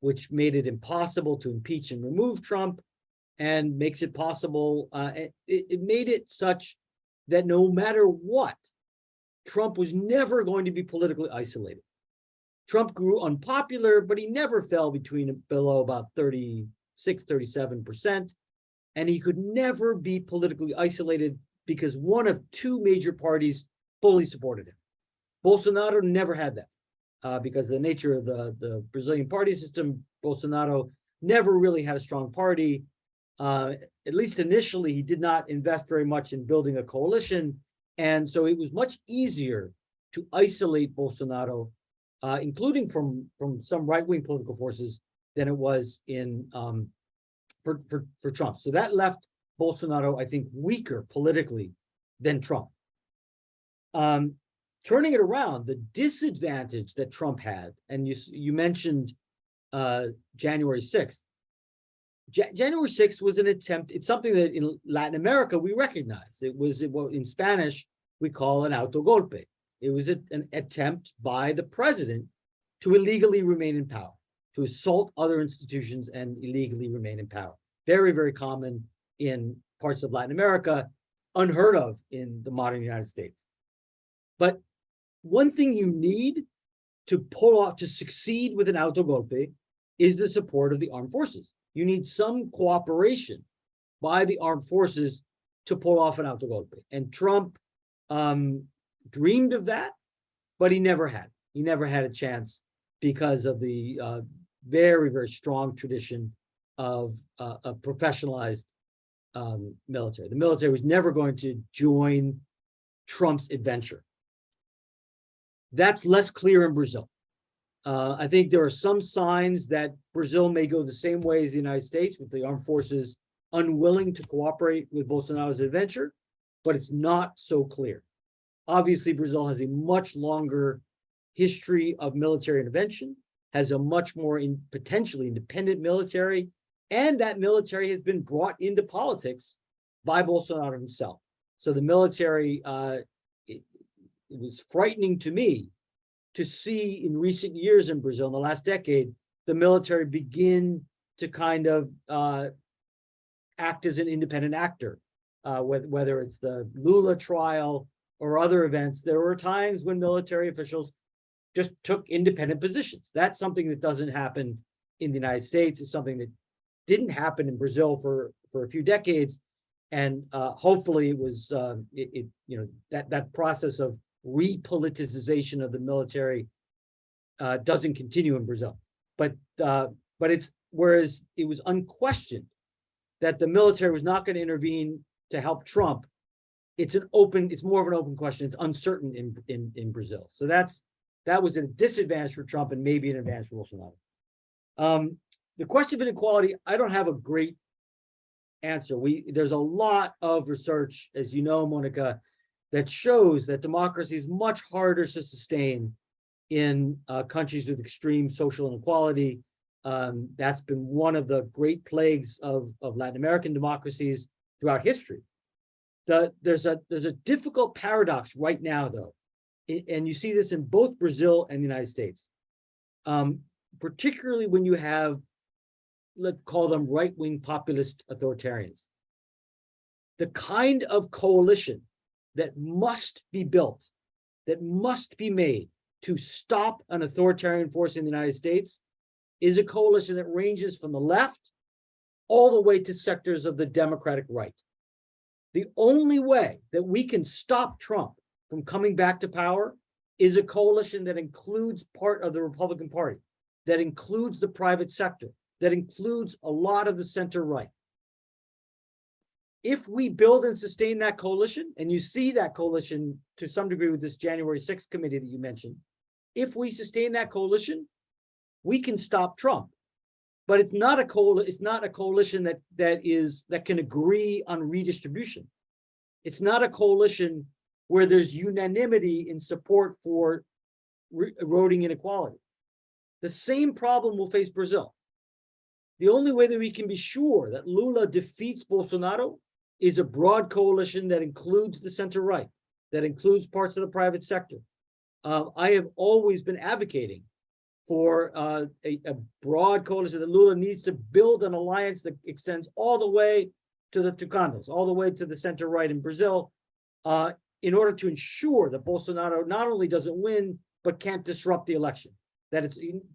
which made it impossible to impeach and remove Trump, and makes it possible. It made it such that no matter what, Trump was never going to be politically isolated. Trump grew unpopular, but he never fell below about 36, 37%. And he could never be politically isolated because one of two major parties fully supported him. Bolsonaro never had that because of the nature of the Brazilian party system. Bolsonaro never really had a strong party. At least initially, he did not invest very much in building a coalition. And so it was much easier to isolate Bolsonaro, including from some right-wing political forces, than it was for Trump. So that left Bolsonaro, I think, weaker politically than Trump. Turning it around, the disadvantage that Trump had, and you mentioned January 6th. January 6th was an attempt. It's something that in Latin America we recognize. It was what in Spanish we call an autogolpe. It was an attempt by the president to illegally remain in power, to assault other institutions and illegally remain in power. Very, very common in parts of Latin America, unheard of in the modern United States. But one thing you need to succeed with an autogolpe is the support of the armed forces. You need some cooperation by the armed forces to pull off an autogolpe. And Trump dreamed of that, but he never had. He never had a chance because of the very, very strong tradition of a professionalized military. The military was never going to join Trump's adventure. That's less clear in Brazil. I think there are some signs that Brazil may go the same way as the United States, with the armed forces unwilling to cooperate with Bolsonaro's adventure, but it's not so clear. Obviously, Brazil has a much longer history of military intervention, has a much more potentially independent military, and that military has been brought into politics by Bolsonaro himself. So the military, it was frightening to me to see in recent years in Brazil, in the last decade, the military begin to kind of act as an independent actor, whether it's the Lula trial or other events. There were times when military officials just took independent positions. That's something that doesn't happen in the United States. It's something that didn't happen in Brazil for a few decades. And hopefully it was, that process of repoliticization of the military doesn't continue in Brazil. But whereas it was unquestioned that the military was not going to intervene to help Trump, it's more of an open question. It's uncertain in Brazil. So that was a disadvantage for Trump and maybe an advantage for Bolsonaro. The question of inequality, I don't have a great answer. There's a lot of research, as you know, Monica, that shows that democracy is much harder to sustain in countries with extreme social inequality. That's been one of the great plagues of Latin American democracies throughout history. There's a difficult paradox right now, though, and you see this in both Brazil and the United States, particularly when you have, let's call them right-wing populist authoritarians. The kind of coalition that must be built, that must be made to stop an authoritarian force in the United States is a coalition that ranges from the left all the way to sectors of the Democratic right. The only way that we can stop Trump from coming back to power is a coalition that includes part of the Republican Party, that includes the private sector, that includes a lot of the center right. If we build and sustain that coalition, and you see that coalition to some degree with this January 6th committee that you mentioned, if we sustain that coalition, we can stop Trump. But it's not a coalition that can agree on redistribution. It's not a coalition where there's unanimity in support for eroding inequality. The same problem will face Brazil. The only way that we can be sure that Lula defeats Bolsonaro is a broad coalition that includes the center-right, that includes parts of the private sector. I have always been advocating for a broad coalition that Lula needs to build an alliance that extends all the way to the Tucanos, all the way to the center-right in Brazil, in order to ensure that Bolsonaro not only doesn't win, but can't disrupt the election.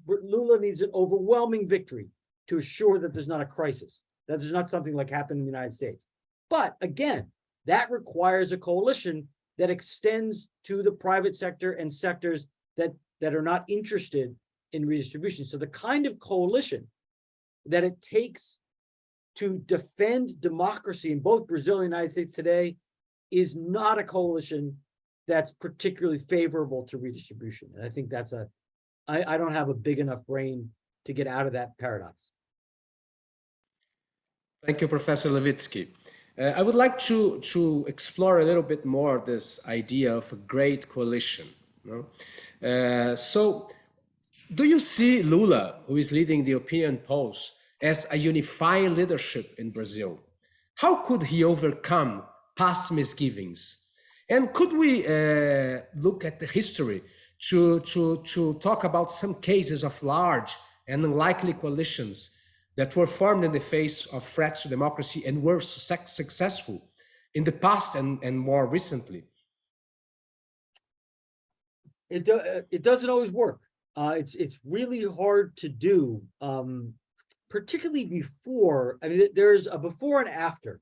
Lula needs an overwhelming victory to assure that there's not a crisis, that there's not something like happened in the United States. But again, that requires a coalition that extends to the private sector and sectors that are not interested in redistribution. So the kind of coalition that it takes to defend democracy in both Brazil and the United States today is not a coalition that's particularly favorable to redistribution. And I think I don't have a big enough brain to get out of that paradox. Thank you, Professor Levitsky. I would like to explore a little bit more this idea of a great coalition. So, do you see Lula, who is leading the opinion polls, as a unifying leadership in Brazil? How could he overcome past misgivings? And could we look at the history to talk about some cases of large and unlikely coalitions that were formed in the face of threats to democracy and were successful in the past and more recently? It doesn't always work. It's really hard to do, particularly before. I mean, there's a before and after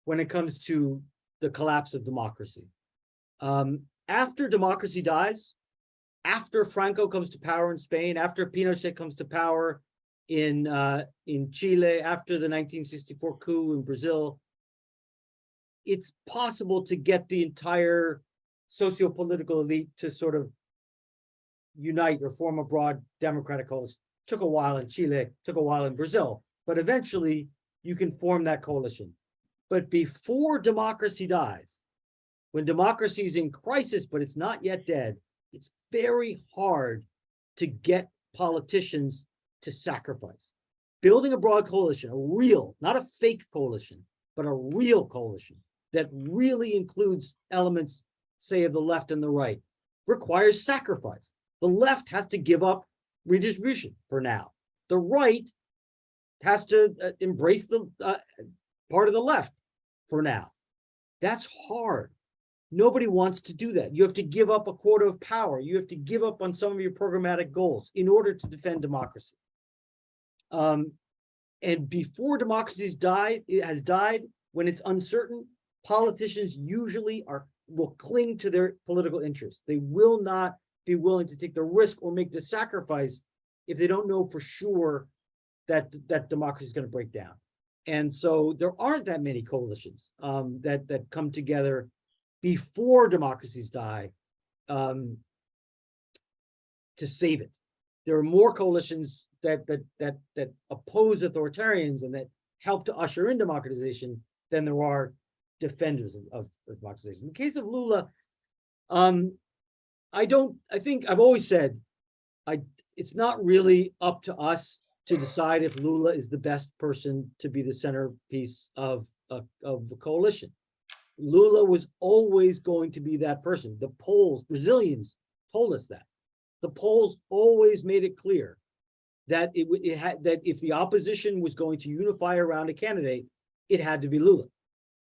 when it comes to the collapse of democracy. After democracy dies, after Franco comes to power in Spain, after Pinochet comes to power in Chile, after the 1964 coup in Brazil, it's possible to get the entire socio-political elite to sort of unite or form a broad democratic coalition. Took a while in Chile, took a while in Brazil, but eventually you can form that coalition. But before democracy dies, when democracy is in crisis, but it's not yet dead, it's very hard to get politicians to sacrifice. Building a broad coalition, a real, not a fake coalition, but a real coalition that really includes elements, say, of the left and the right, requires sacrifice. The left has to give up redistribution for now. The right has to embrace the part of the left for now. That's hard. Nobody wants to do that. You have to give up a quarter of power. You have to give up on some of your programmatic goals in order to defend democracy. And before democracy has died, when it's uncertain, politicians usually will cling to their political interests. They will not be willing to take the risk or make the sacrifice if they don't know for sure that democracy is going to break down. And so there aren't that many coalitions that come together before democracies die to save it. There are more coalitions that oppose authoritarians and that help to usher in democratization than there are defenders of democratization. In the case of Lula, I think I've always said, it's not really up to us to decide if Lula is the best person to be the centerpiece of the coalition. Lula was always going to be that person. The polls, Brazilians told us that. The polls always made it clear that that if the opposition was going to unify around a candidate, it had to be Lula.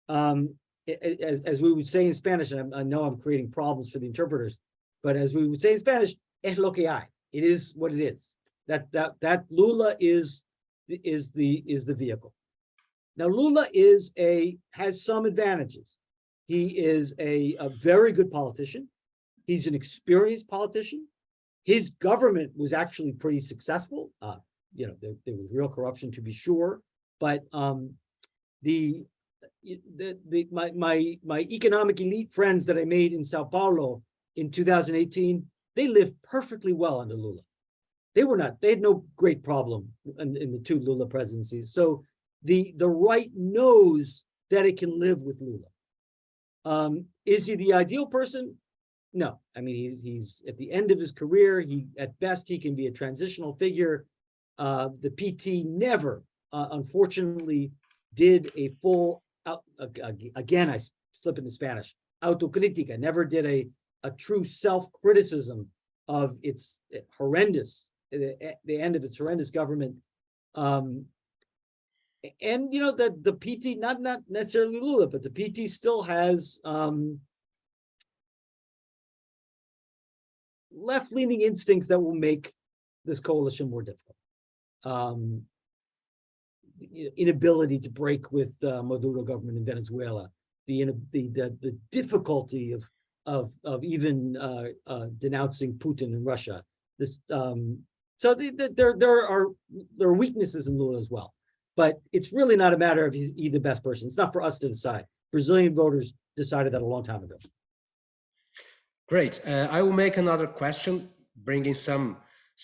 As we would say in Spanish, and I know I'm creating problems for the interpreters, but as we would say in Spanish, es lo que hay. It is what it is. That Lula is the vehicle. Now Lula has some advantages. He is a very good politician. He's an experienced politician. His government was actually pretty successful. There was real corruption, to be sure, but my economic elite friends that I made in Sao Paulo in 2018, they lived perfectly well under Lula. They had no great problem in the two Lula presidencies. So the right knows that it can live with Lula. Is he the ideal person? No. I mean, he's at the end of his career. At best, he can be a transitional figure. The PT never, unfortunately, did a full, again, I slip into Spanish, autocrítica, never did a true self-criticism of its horrendous, the end of its horrendous government. And the PT, not necessarily Lula, but the PT still has left-leaning instincts that will make this coalition more difficult. Inability to break with Maduro government in Venezuela, the difficulty of even denouncing Putin in Russia. So there are weaknesses in Lula as well, but it's really not a matter of he's the best person. It's not for us to decide. Brazilian voters decided that a long time ago. Great. I will make another question, bringing some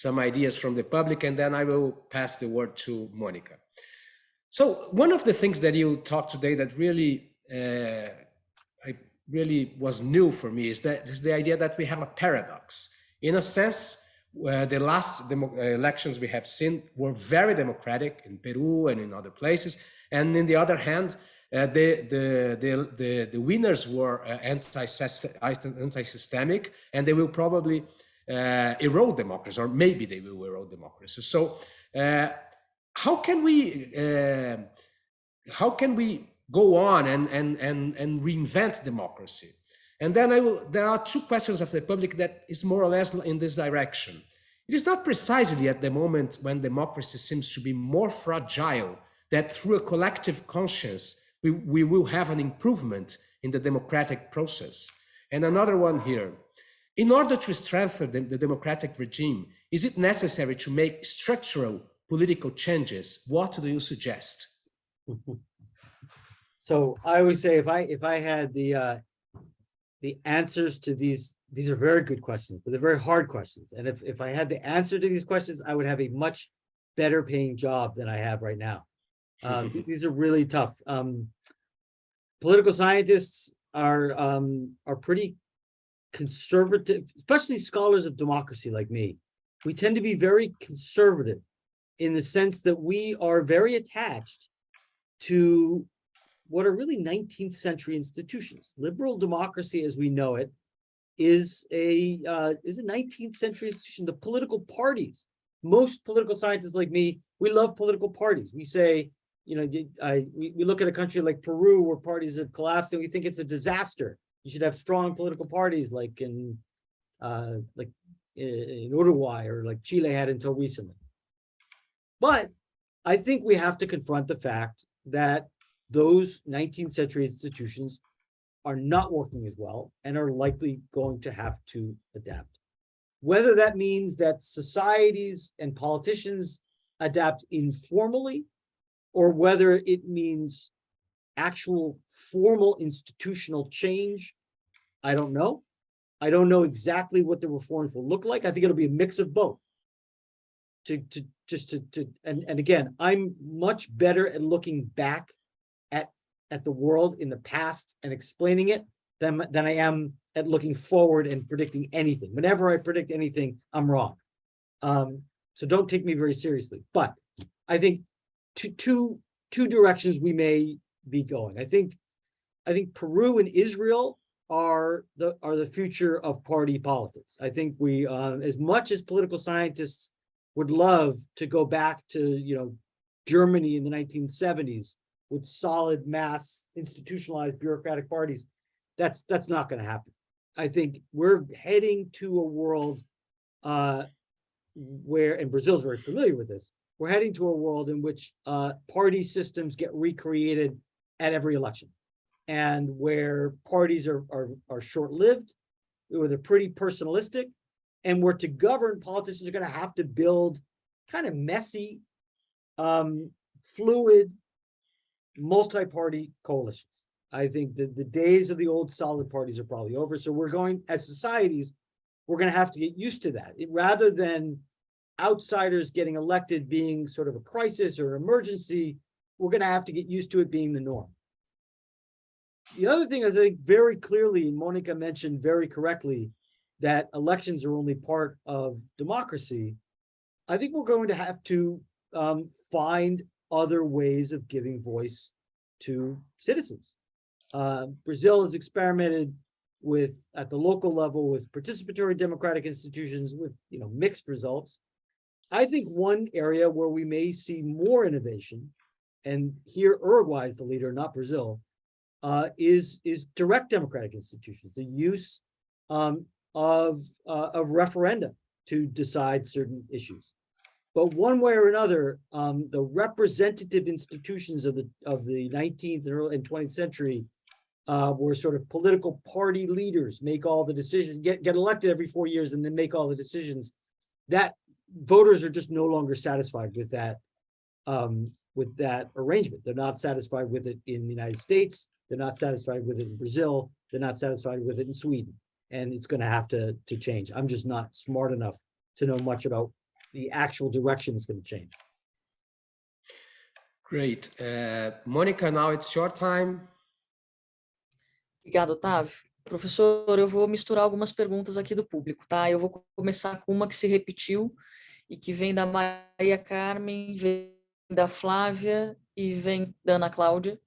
ideas from the public, and then I will pass the word to Monica. So one of the things that you talked today that really was new for me is the idea that we have a paradox. In a sense, the last elections we have seen were very democratic in Peru and in other places, and in the other hand, the winners were anti-systemic, and they will probably erode democracy, or maybe they will erode democracy. So how can we go on and reinvent democracy? And then there are two questions of the public that is more or less in this direction. It is not precisely at the moment when democracy seems to be more fragile that through a collective conscience we will have an improvement in the democratic process. And another one here. In order to strengthen the democratic regime, is it necessary to make structural political changes? What do you suggest? So I always say, if I had the answers to these these are very good questions, but they're very hard questions. And if I had the answer to these questions, I would have a much better paying job than I have right now. These are really tough. Political scientists are pretty conservative, especially scholars of democracy like me. We tend to be very conservative in the sense that we are very attached to what are really 19th century institutions. Liberal democracy, as we know it, is a 19th century institution. The political parties, most political scientists like me, we love political parties. We say, you know, we look at a country like Peru where parties have collapsed and we think it's a disaster. You should have strong political parties like in Uruguay or like Chile had until recently. But I think we have to confront the fact that those 19th century institutions are not working as well and are likely going to have to adapt. Whether that means that societies and politicians adapt informally, or whether it means actual formal institutional change, I don't know. I don't know exactly what the reforms will look like. I think it'll be a mix of both. And again, I'm much better at looking back at the world in the past and explaining it than I am at looking forward and predicting anything. Whenever I predict anything, I'm wrong. So don't take me very seriously. But I think two directions we may be going. I think Peru and Israel are the future of party politics. I think we, as much as political scientists would love to go back to, you know, Germany in the 1970s with solid mass institutionalized bureaucratic parties, that's not going to happen. I think we're heading to a world where, and Brazil's very familiar with this, we're heading to a world in which party systems get recreated at every election, and where parties are short-lived, where they're pretty personalistic, and where to govern, politicians are going to have to build kind of messy, fluid, multi-party coalitions. I think that the days of the old solid parties are probably over. So we're going, as societies, we're going to have to get used to that. Rather than outsiders getting elected being sort of a crisis or an emergency, we're going to have to get used to it being the norm. The other thing I think very clearly, Monica mentioned very correctly, that elections are only part of democracy. I think we're going to have to find other ways of giving voice to citizens. Brazil has experimented with, at the local level, with participatory democratic institutions with, you know, mixed results. I think one area where we may see more innovation, and here Uruguay is the leader, not Brazil, is direct democratic institutions, the use of referenda to decide certain issues. But one way or another, the representative institutions of the 19th and 20th century where sort of political party leaders make all the decisions, get elected every 4 years and then make all the decisions, that voters are just no longer satisfied with that arrangement. They're not satisfied with it in the United States. They're not satisfied with it in Brazil. They're not satisfied with it in Sweden. And it's going to have to change. I'm just not smart enough to know much about the actual direction it's going to change. Great. Monica, now it's your time. Obrigado, Otávio. Professor, eu vou misturar algumas perguntas aqui do público, tá? Eu vou começar com uma que se repetiu e que vem da Maria Carmen, vem da Flávia e vem da Ana Cláudia.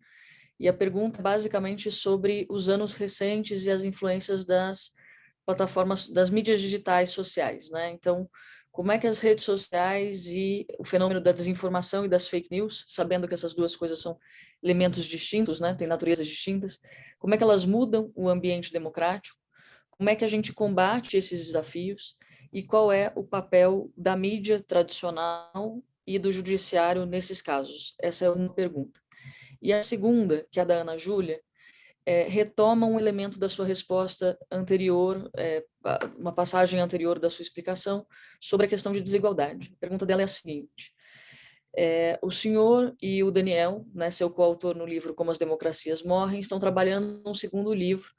E a pergunta é basicamente sobre os anos recentes e as influências das plataformas, das mídias digitais sociais, né? Então, como é que as redes sociais e o fenômeno da desinformação e das fake news, sabendo que essas duas coisas são elementos distintos, né? Têm naturezas distintas, como é que elas mudam o ambiente democrático? Como é que a gente combate esses desafios? E qual é o papel da mídia tradicional e do judiciário nesses casos? Essa é uma pergunta. E a segunda, que é a da Ana Júlia, retoma um elemento da sua resposta anterior, uma passagem anterior da sua explicação sobre a questão de desigualdade. A pergunta dela é a seguinte: o senhor e o Daniel, né, seu coautor no livro Como as Democracias Morrem, estão trabalhando num segundo livro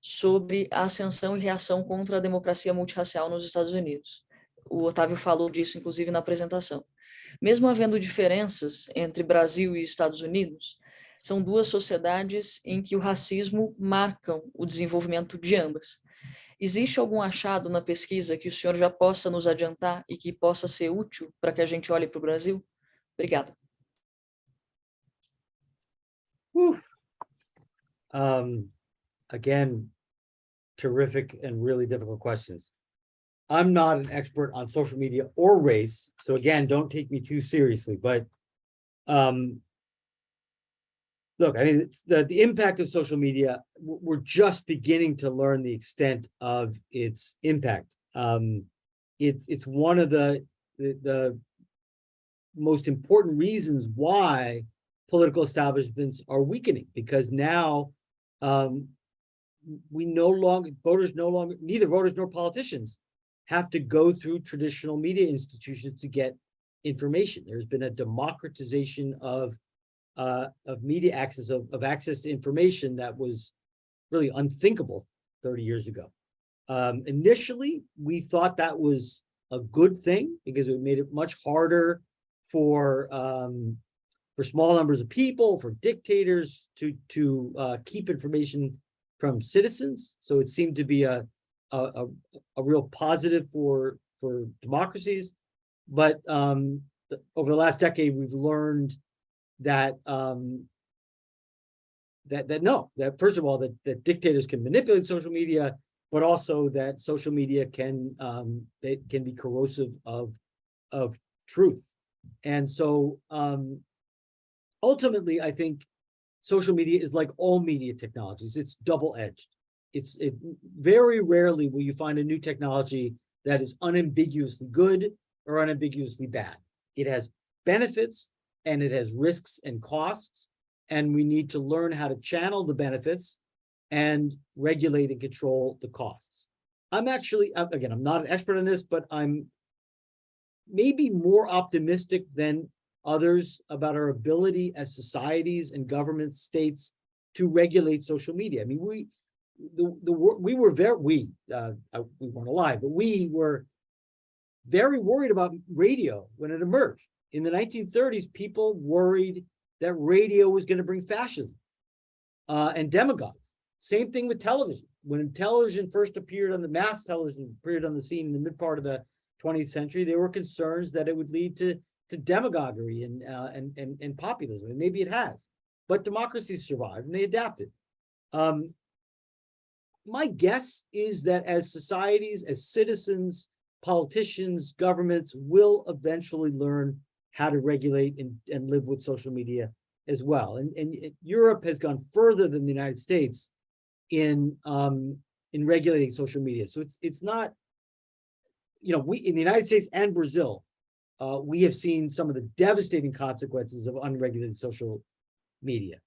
sobre a ascensão e reação contra a democracia multirracial nos Estados Unidos. O Otávio falou disso, inclusive, na apresentação. Mesmo havendo diferenças entre Brasil e Estados Unidos, são duas sociedades em que o racismo marcam o desenvolvimento de ambas. Existe algum achado na pesquisa que o senhor já possa nos adiantar e que possa ser útil para que a gente olhe para o Brasil? Obrigada. Again, terrific and really difficult questions. I'm not an expert on social media or race, so again, don't take me too seriously. But look, I mean, it's the impact of social media, we're just beginning to learn the extent of its impact. It's one of the most important reasons why political establishments are weakening, because now neither voters nor politicians have to go through traditional media institutions to get information. There's been a democratization of media access, of access to information that was really unthinkable 30 years ago. Initially, we thought that was a good thing because it made it much harder for small numbers of people, for dictators to keep information from citizens. So it seemed to be a real positive for democracies. But over the last decade, we've learned that that first of all, that dictators can manipulate social media, but also that social media can be corrosive of truth. And so ultimately, I think social media is like all media technologies. It's double-edged. It very rarely will you find a new technology that is unambiguously good or unambiguously bad. It has benefits and it has risks and costs, and we need to learn how to channel the benefits and regulate and control the costs. I'm actually, again, I'm not an expert on this, but I'm maybe more optimistic than others about our ability as societies and government states to regulate social media. I mean, we weren't alive, but we were very worried about radio when it emerged. In the 1930s, people worried that radio was going to bring fascism and demagogues. Same thing with television. When television first appeared on mass television appeared on the scene in the mid part of the 20th century, there were concerns that it would lead to demagoguery and populism, and maybe it has. But democracies survived and they adapted. My guess is that as societies, as citizens, politicians, governments will eventually learn how to regulate and live with social media as well. And Europe has gone further than the United States in regulating social media. So it's not, we in the United States and Brazil, we have seen some of the devastating consequences of unregulated social media.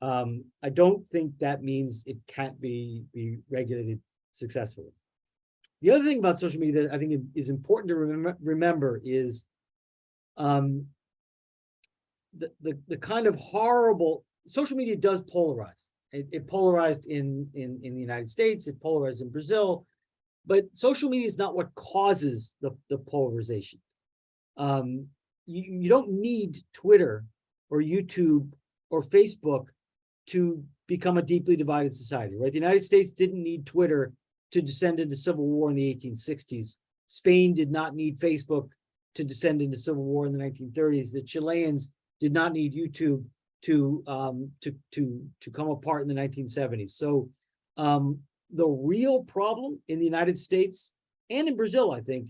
I don't think that means it can't be regulated successfully. The other thing about social media that I think is important to remember is the kind of horrible social media does polarize. It polarized in the United States, it polarized in Brazil, but social media is not what causes the polarization. You don't need Twitter or YouTube or Facebook to become a deeply divided society, right? The United States didn't need Twitter to descend into civil war in the 1860s. Spain did not need Facebook to descend into civil war in the 1930s. The Chileans did not need YouTube to come apart in the 1970s. So the real problem in the United States and in Brazil, I think,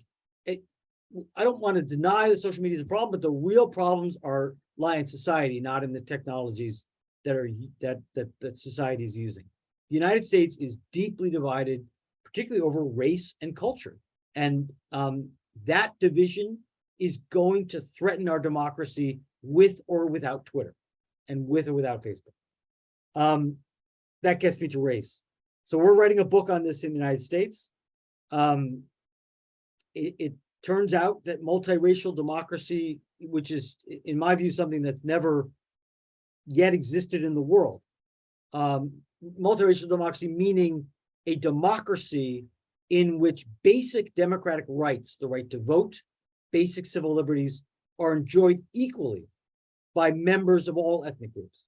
I don't want to deny that social media is a problem, but the real problems lie in society, not in the technologies that society is using. The United States is deeply divided, particularly over race and culture. And that division is going to threaten our democracy with or without Twitter and with or without Facebook. That gets me to race. So we're writing a book on this in the United States. It turns out that multiracial democracy, which is, in my view, something that's never yet existed in the world. Multiracial democracy meaning a democracy in which basic democratic rights, the right to vote, basic civil liberties, are enjoyed equally by members of all ethnic groups.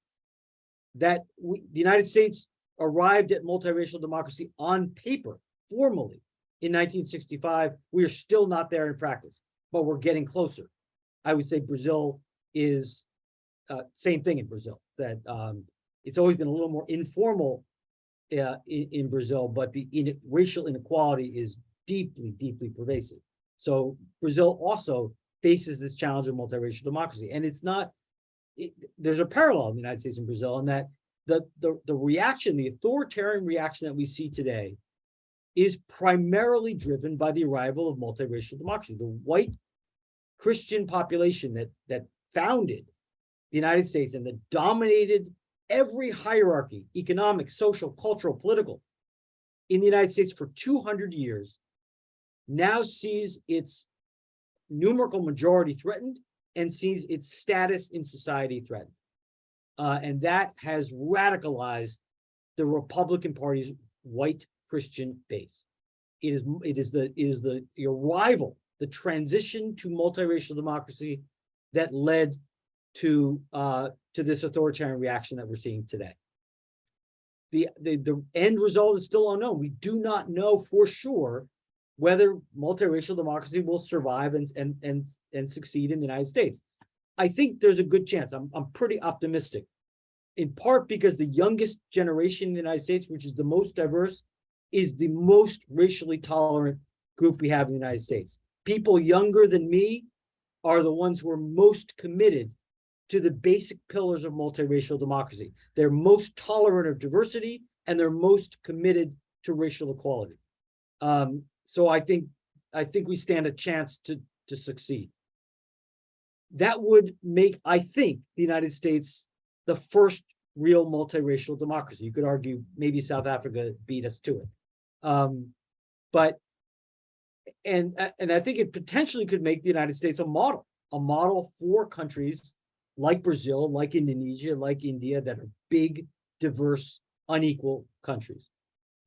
That the United States arrived at multiracial democracy on paper, formally, in 1965. We are still not there in practice, but we're getting closer. I would say Brazil is same thing in Brazil, that it's always been a little more informal in Brazil, but the racial inequality is deeply, deeply pervasive. So Brazil also faces this challenge of multiracial democracy. And it's not, there's a parallel in the United States and Brazil, in that the reaction, the authoritarian reaction that we see today is primarily driven by the arrival of multiracial democracy. The white Christian population that founded the United States and that dominated every hierarchy, economic, social, cultural, political, in the United States for 200 years, now sees its numerical majority threatened and sees its status in society threatened. And that has radicalized the Republican Party's white Christian base. It is the arrival, the transition to multiracial democracy that led to this authoritarian reaction that we're seeing today. The end result is still unknown. We do not know for sure whether multiracial democracy will survive and succeed in the United States. I think there's a good chance. I'm pretty optimistic, in part because the youngest generation in the United States, which is the most diverse, is the most racially tolerant group we have in the United States. People younger than me are the ones who are most committed to the basic pillars of multiracial democracy. They're most tolerant of diversity, and they're most committed to racial equality. So I think we stand a chance to succeed. That would make, I think, the United States the first real multiracial democracy. You could argue maybe South Africa beat us to it. But I think it potentially could make the United States a model for countries like Brazil, like Indonesia, like India, that are big, diverse, unequal countries.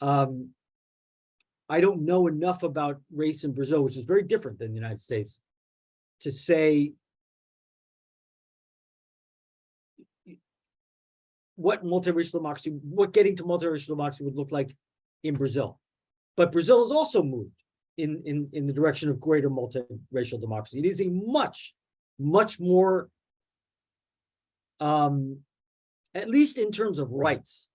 I don't know enough about race in Brazil, which is very different than the United States, to say what getting to multiracial democracy would look like in Brazil. But Brazil has also moved in the direction of greater multiracial democracy. It is a much, much more, at least in terms of rights,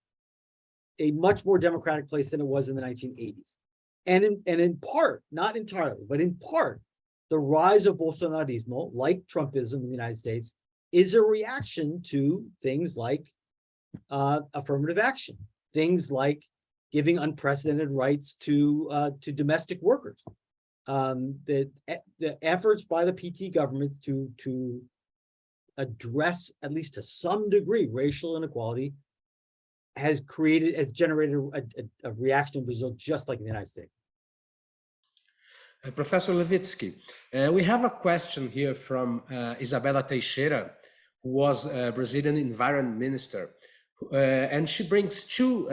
a much more democratic place than it was in the 1980s. And in part, not entirely, but in part, the rise of Bolsonarismo, like Trumpism in the United States, is a reaction to things like affirmative action, things like giving unprecedented rights to domestic workers. The efforts by the PT government to address, at least to some degree, racial inequality has generated a reaction in Brazil just like in the United States. Professor Levitsky, we have a question here from Isabella Teixeira, who was a Brazilian environment minister, and she brings two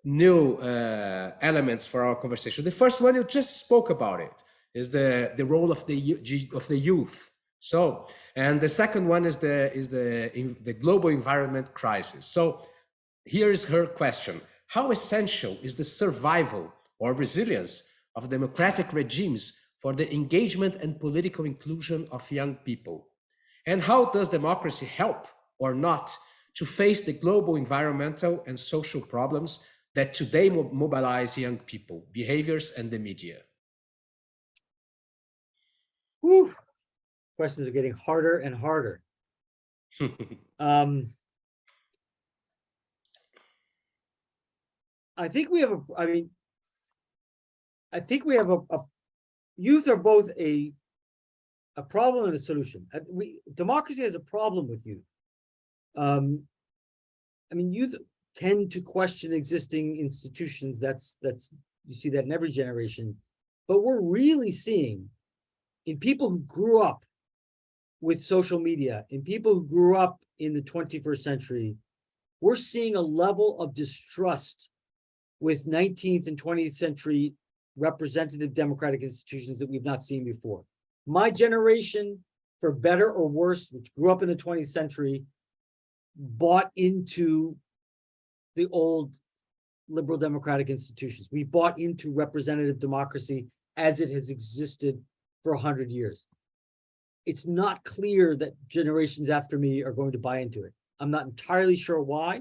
new elements for our conversation. The first one, you just spoke about it, is the role of the youth. So, and the second one is the global environment crisis. So, here is her question: how essential is the survival or resilience of democratic regimes for the engagement and political inclusion of young people? And how does democracy help or not to face the global environmental and social problems that today mobilize young people, behaviors, and the media? Whew. Questions are getting harder and harder. I think we have youth are both a problem and a solution. Democracy has a problem with youth. Youth tend to question existing institutions. That's you see that in every generation. But we're really seeing in people who grew up with social media, in people who grew up in the 21st century, we're seeing a level of distrust with 19th and 20th century representative democratic institutions that we've not seen before. My generation, for better or worse, which grew up in the 20th century, bought into the old liberal democratic institutions. We bought into representative democracy as it has existed for 100 years. It's not clear that generations after me are going to buy into it. I'm not entirely sure why.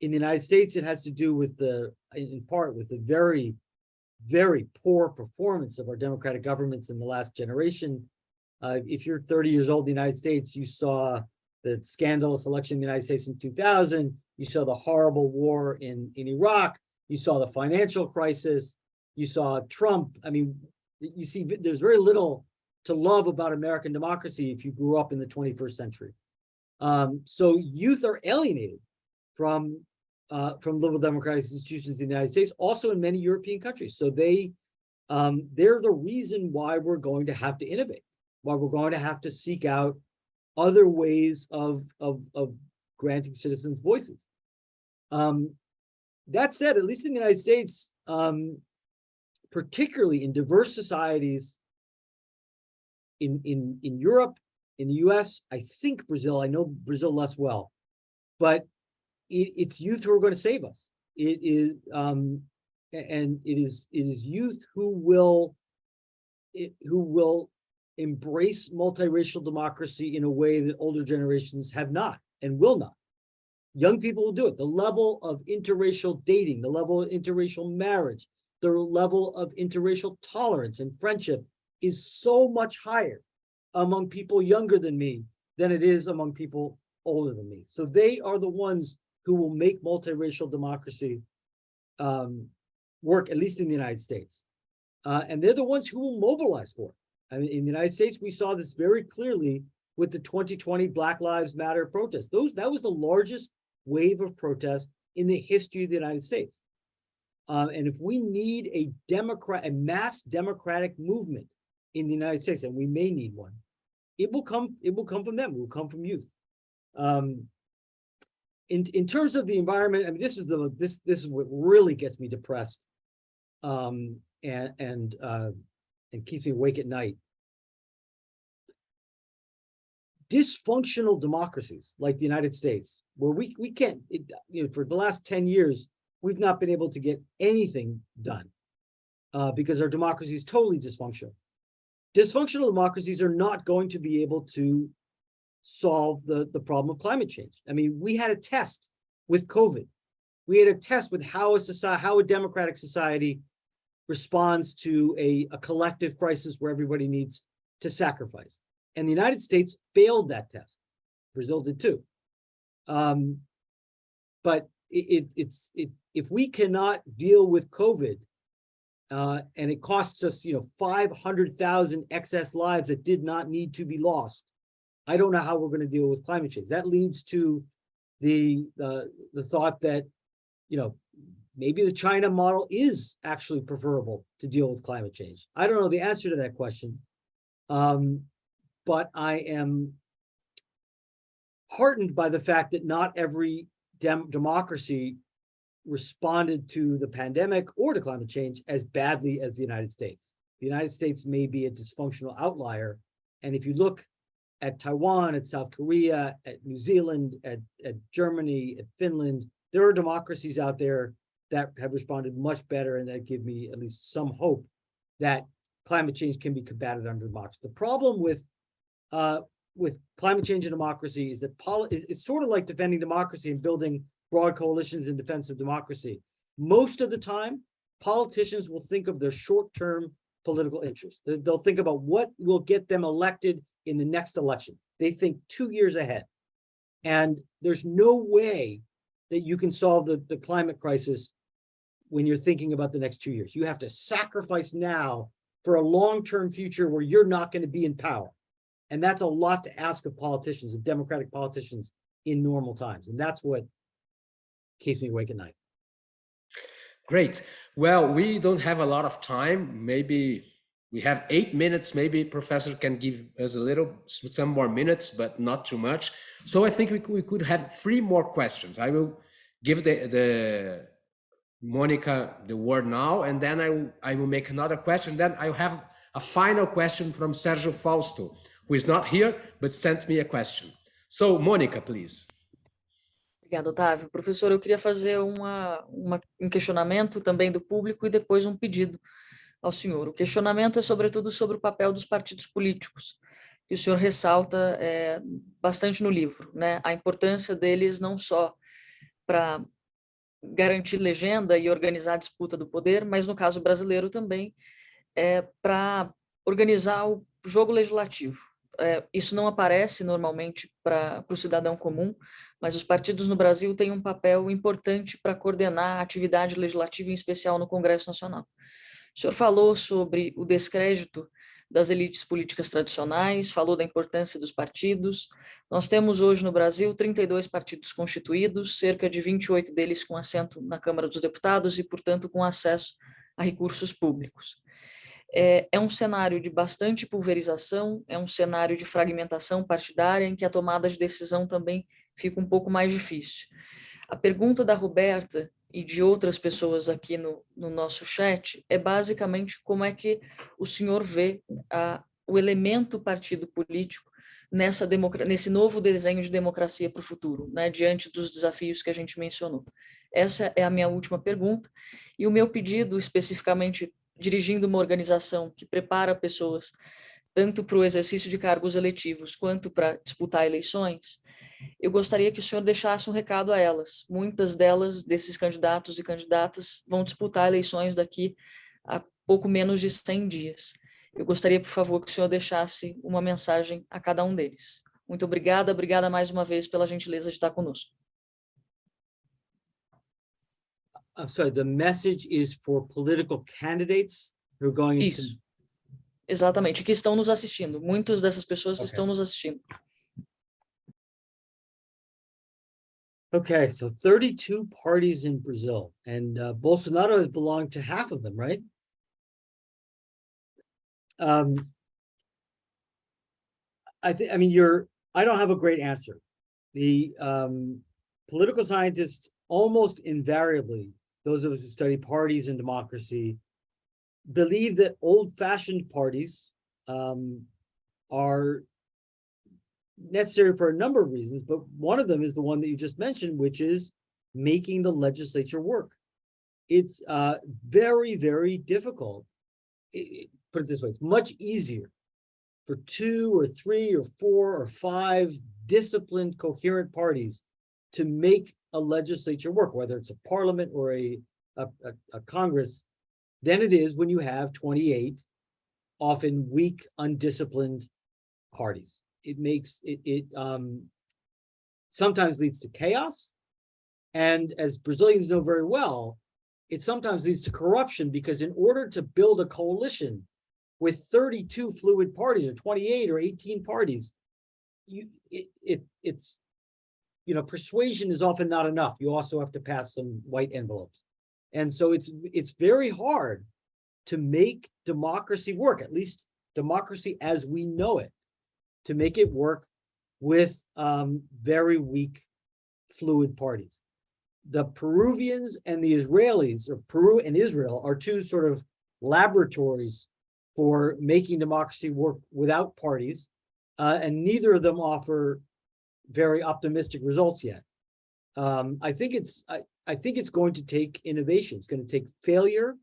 In the United States, it has to do with in part with the very, very poor performance of our democratic governments in the last generation. If you're 30 years old in the United States, you saw the scandalous election in the United States in 2000. You saw the horrible war in Iraq. You saw the financial crisis. You saw Trump. I mean, you see, there's very little to love about American democracy if you grew up in the 21st century. So youth are alienated from liberal democratic institutions in the United States, also in many European countries. So they're the reason why we're going to have to innovate, why we're going to have to seek out other ways of granting citizens voices. That said, at least in the United States, particularly in diverse societies, in Europe, in the US, I think Brazil, I know Brazil less well, but it's youth who are going to save us. It is, and it is youth who will embrace multiracial democracy in a way that older generations have not and will not. Young people will do it. The level of interracial dating, the level of interracial marriage, the level of interracial tolerance and friendship is so much higher among people younger than me than it is among people older than me. So they are the ones who will make multiracial democracy work, at least in the United States. And they're the ones who will mobilize for it. I mean, in the United States, we saw this very clearly with the 2020 Black Lives Matter protests. That was the largest wave of protest in the history of the United States. And if we need a mass democratic movement in the United States, and we may need one, it will come from them. It will come from youth. In terms of the environment, I mean, this is what really gets me depressed, and keeps me awake at night. Dysfunctional democracies like the United States, where we can't, for the last 10 years, we've not been able to get anything done because our democracy is totally dysfunctional. Dysfunctional democracies are not going to be able to solve the problem of climate change. I mean, we had a test with COVID. We had a test with how a democratic society responds to a collective crisis where everybody needs to sacrifice. And the United States failed that test. Brazil did too. But if we cannot deal with COVID, and it costs us, 500,000 excess lives that did not need to be lost, I don't know how we're going to deal with climate change. That leads to the thought that, maybe the China model is actually preferable to deal with climate change. I don't know the answer to that question. But I am heartened by the fact that not every democracy responded to the pandemic or to climate change as badly as the United States. The United States may be a dysfunctional outlier. And if you look at Taiwan, at South Korea, at New Zealand, at Germany, at Finland, there are democracies out there that have responded much better and that give me at least some hope that climate change can be combated under democracy. The problem with climate change and democracy is that it's sort of like defending democracy and building broad coalitions in defense of democracy. Most of the time, politicians will think of their short-term political interests. They'll think about what will get them elected in the next election. They think 2 years ahead. And there's no way that you can solve the climate crisis when you're thinking about the next 2 years. You have to sacrifice now for a long-term future where you're not going to be in power. And that's a lot to ask of politicians, of democratic politicians in normal times. And that's what keeps me awake at night. Great. Well, we don't have a lot of time. Maybe we have 8 minutes. Maybe Professor can give us some more minutes, but not too much. So I think we could have 3 more questions. I will give the Monica the word now, and then I will make another question. Then I have a final question from Sergio Fausto, who is not here, but sent me a question. So, Monica, please. Obrigada, Otávio. Professor, eu queria fazer um questionamento também do público e depois um pedido ao senhor. O questionamento é sobretudo sobre o papel dos partidos políticos, que o senhor ressalta bastante no livro, né? A importância deles não só para garantir legenda e organizar a disputa do poder, mas no caso brasileiro também para organizar o jogo legislativo. Isso não aparece normalmente para o cidadão comum, mas os partidos no Brasil têm um papel importante para coordenar a atividade legislativa, em especial no Congresso Nacional. O senhor falou sobre o descrédito das elites políticas tradicionais, falou da importância dos partidos. Nós temos hoje no Brasil 32 partidos constituídos, cerca de 28 deles com assento na Câmara dos Deputados e, portanto, com acesso a recursos públicos. É um cenário de bastante pulverização, é um cenário de fragmentação partidária em que a tomada de decisão também fica um pouco mais difícil. A pergunta da Roberta e de outras pessoas aqui no nosso chat é basicamente como é que o senhor vê o elemento partido político nesse novo desenho de democracia para o futuro, né, diante dos desafios que a gente mencionou. Essa é a minha última pergunta, e o meu pedido especificamente dirigindo uma organização que prepara pessoas tanto para o exercício de cargos eletivos quanto para disputar eleições, eu gostaria que o senhor deixasse um recado a elas. Muitas delas, desses candidatos e candidatas, vão disputar eleições daqui a pouco menos de 100 dias. Eu gostaria, por favor, que o senhor deixasse uma mensagem a cada um deles. Muito obrigada, obrigada mais uma vez pela gentileza de estar conosco. I'm sorry, the message is for political candidates who are going into... Isso, exatamente, que estão nos assistindo. Muitas dessas pessoas estão nos assistindo. Okay, so 32 parties in Brazil, and Bolsonaro has belonged to half of them, right? I don't have a great answer. The political scientists almost invariably, those of us who study parties and democracy, believe that old-fashioned parties are necessary for a number of reasons, but one of them is the one that you just mentioned, which is making the legislature work. It's very, very difficult. Put it this way, it's much easier for 2 or 3 or 4 or 5 disciplined, coherent parties to make a legislature work, whether it's a parliament or a Congress, than it is when you have 28 often weak, undisciplined parties. It makes it sometimes leads to chaos, and as Brazilians know very well, it sometimes leads to corruption, because in order to build a coalition with 32 fluid parties or 28 or 18 parties, it's persuasion is often not enough. You also have to pass some white envelopes, and so it's very hard to make democracy work, at least democracy as we know it, to make it work with very weak, fluid parties. The Peruvians and the Israelis, or Peru and Israel, are two sort of laboratories for making democracy work without parties, and neither of them offer very optimistic results yet. I think it's going to take innovation. It's going to take failure,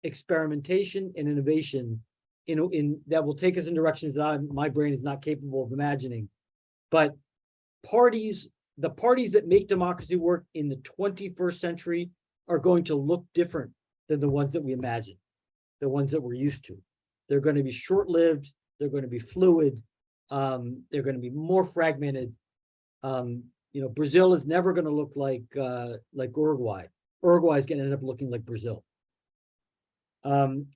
experimentation, and innovation in that will take us in directions that my brain is not capable of imagining. But the parties that make democracy work in the 21st century are going to look different than the ones that we imagine, the ones that we're used to. They're going to be short-lived. They're going to be fluid. They're going to be more fragmented. Brazil is never going to look like Uruguay. Uruguay is going to end up looking like Brazil. And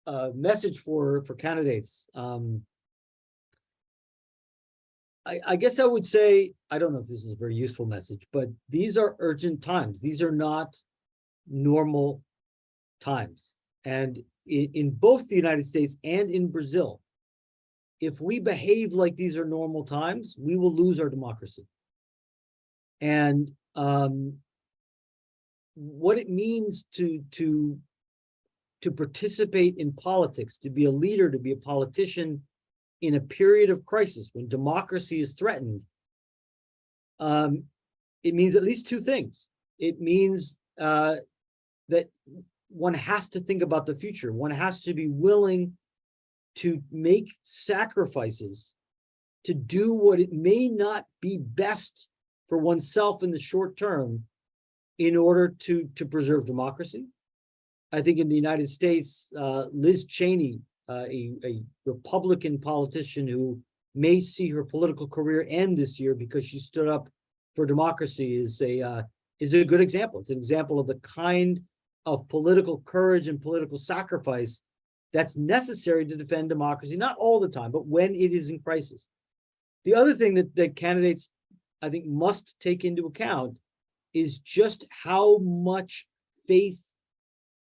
a message for candidates. I guess I would say, I don't know if this is a very useful message, but these are urgent times. These are not normal times. And in both the United States and in Brazil, if we behave like these are normal times, we will lose our democracy. And what it means to participate in politics, to be a leader, to be a politician in a period of crisis when democracy is threatened, it means at least two things. It means that one has to think about the future. One has to be willing to make sacrifices to do what it may not be best for oneself in the short term in order to preserve democracy. I think in the United States, Liz Cheney, a Republican politician who may see her political career end this year because she stood up for democracy, is a good example. It's an example of the kind of political courage and political sacrifice that's necessary to defend democracy, not all the time, but when it is in crisis. The other thing that candidates, I think, must take into account is just how much faith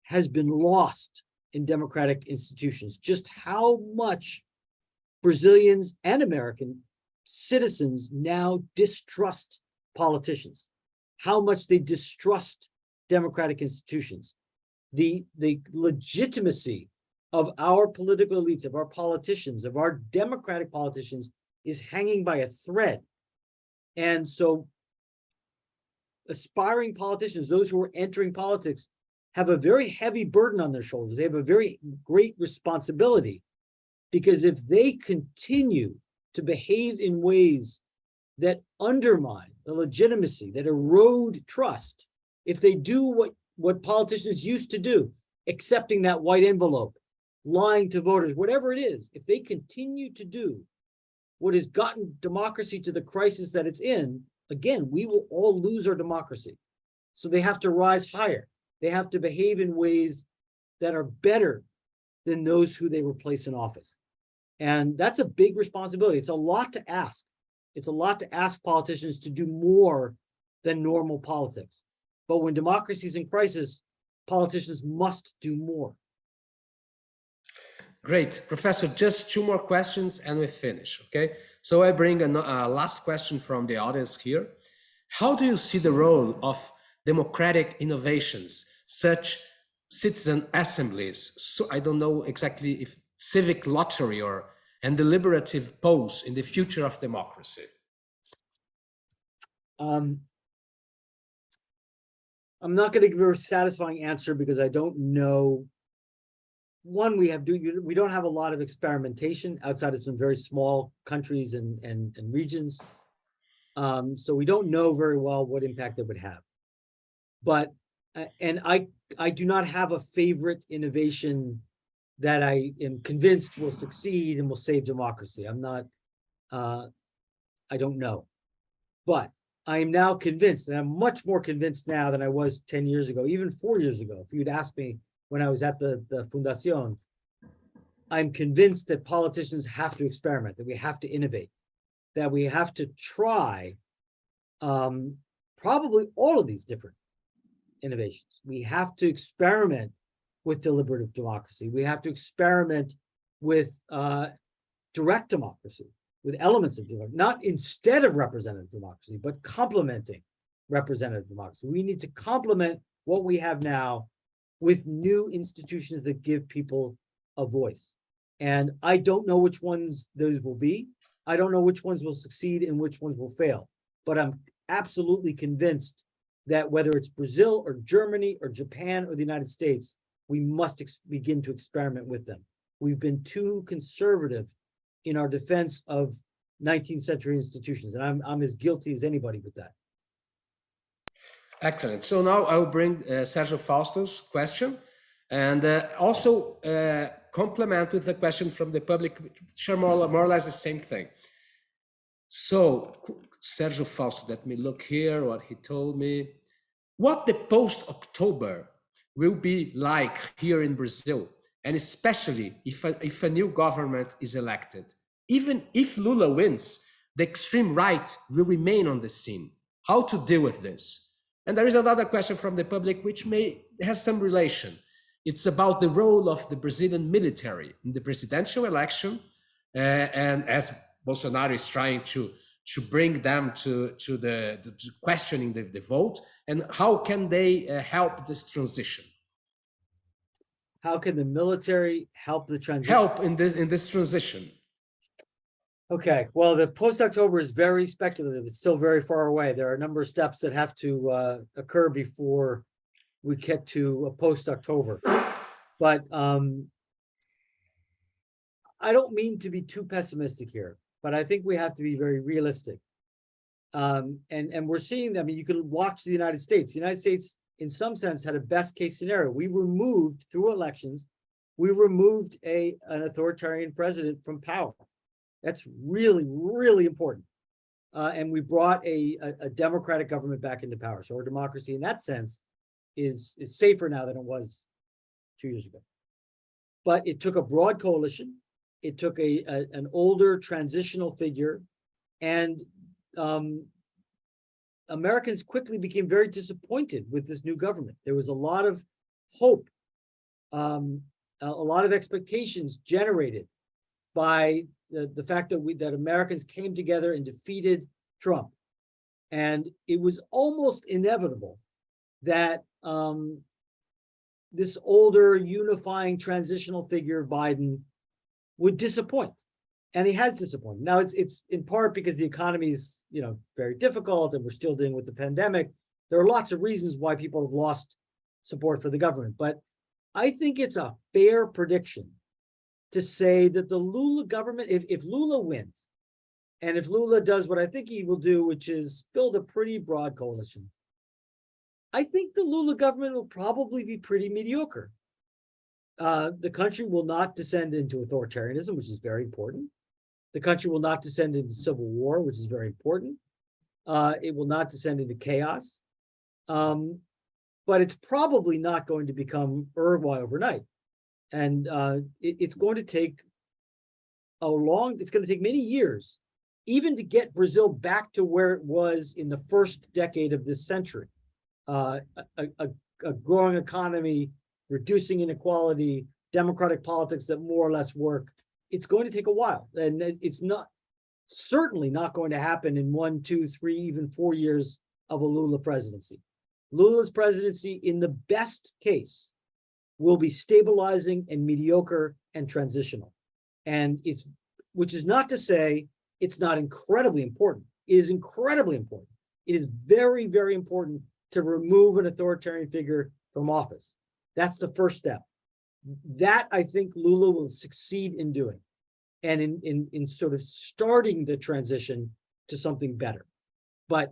has been lost in democratic institutions, just how much Brazilians and American citizens now distrust politicians, how much they distrust democratic institutions. The legitimacy of our political elites, of our politicians, of our democratic politicians is hanging by a thread. And so aspiring politicians, those who are entering politics, have a very heavy burden on their shoulders. They have a very great responsibility, because if they continue to behave in ways that undermine the legitimacy, that erode trust, if they do what politicians used to do, accepting that white envelope, lying to voters, whatever it is, if they continue to do what has gotten democracy to the crisis that it's in, again, we will all lose our democracy. So they have to rise higher. They have to behave in ways that are better than those who they replace in office. And that's a big responsibility. It's a lot to ask. It's a lot to ask politicians to do more than normal politics. But when democracy is in crisis, politicians must do more. Great. Professor, just two more questions and we finish, okay? So I bring a last question from the audience here. How do you see the role of democratic innovations, such citizen assemblies? So I don't know exactly if civic lottery and deliberative polls in the future of democracy. I'm not going to give a satisfying answer because I don't know. One, we don't have a lot of experimentation outside of some very small countries and regions. So we don't know very well what impact it would have. But, and I do not have a favorite innovation that I am convinced will succeed and will save democracy. I'm not, I don't know. But I am now convinced, and I'm much more convinced now than I was 10 years ago, even 4 years ago. If you'd asked me when I was at the Fundación, I'm convinced that politicians have to experiment, that we have to innovate, that we have to try probably all of these different innovations. We have to experiment with deliberative democracy. We have to experiment with direct democracy, with elements of democracy, not instead of representative democracy, but complementing representative democracy. We need to complement what we have now with new institutions that give people a voice. And I don't know which ones those will be. I don't know which ones will succeed and which ones will fail. But I'm absolutely convinced that whether it's Brazil or Germany or Japan or the United States, we must begin to experiment with them. We've been too conservative in our defense of 19th century institutions, and I'm as guilty as anybody with that. Excellent. So now I'll bring Sergio Fausto's question, and also complement with a question from the public, which are more or less the same thing. So Sergio Fausto, let me look here what he told me. What the post-October will be like here in Brazil, and especially if a new government is elected. Even if Lula wins, the extreme right will remain on the scene. How to deal with this? And there is another question from the public which has some relation. It's about the role of the Brazilian military in the presidential election, and as Bolsonaro is trying to to bring them to questioning the vote, and how can they help this transition? How can the military help the transition? Help in this transition. Okay, well, the post-October is very speculative. It's still very far away. There are a number of steps that have to occur before we get to a post-October. But I don't mean to be too pessimistic here, but I think we have to be very realistic. And we're seeing, I mean, you can watch the United States. The United States, in some sense, had a best case scenario. We removed, through elections, we removed an authoritarian president from power. That's really, really important. And we brought a democratic government back into power. So our democracy, in that sense, is safer now than it was 2 years ago. But it took a broad coalition. It took an older transitional figure, and Americans quickly became very disappointed with this new government. There was a lot of hope, a lot of expectations generated by the fact that Americans came together and defeated Trump. And it was almost inevitable that this older unifying transitional figure, Biden, would disappoint. And he has disappointed. Now it's in part because the economy is, very difficult, and we're still dealing with the pandemic. There are lots of reasons why people have lost support for the government. But I think it's a fair prediction to say that the Lula government, if Lula wins, and if Lula does what I think he will do, which is build a pretty broad coalition, I think the Lula government will probably be pretty mediocre. The country will not descend into authoritarianism, which is very important. The country will not descend into civil war, which is very important. It will not descend into chaos. But it's probably not going to become Uruguay overnight. And it's going to take it's going to take many years, even to get Brazil back to where it was in the first decade of this century. A growing economy, reducing inequality, democratic politics that more or less work. It's going to take a while, and it's certainly not going to happen in 1, 2, 3, even 4 years of a Lula presidency. Lula's presidency, in the best case, will be stabilizing and mediocre and transitional. And which is not to say it's not incredibly important. It is incredibly important. It is very, very important to remove an authoritarian figure from office. That's the first step. That, I think, Lula will succeed in doing, and in sort of starting the transition to something better. But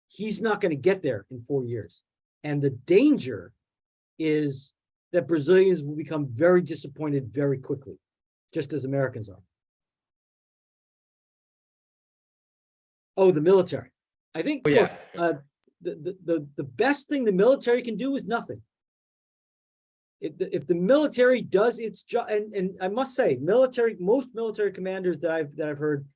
he's not going to get there in 4 years. And the danger is that Brazilians will become very disappointed very quickly, just as Americans are. Oh, the military. I think yeah. The best thing the military can do is nothing. If the military does its job, and I must say, most military commanders that I've heard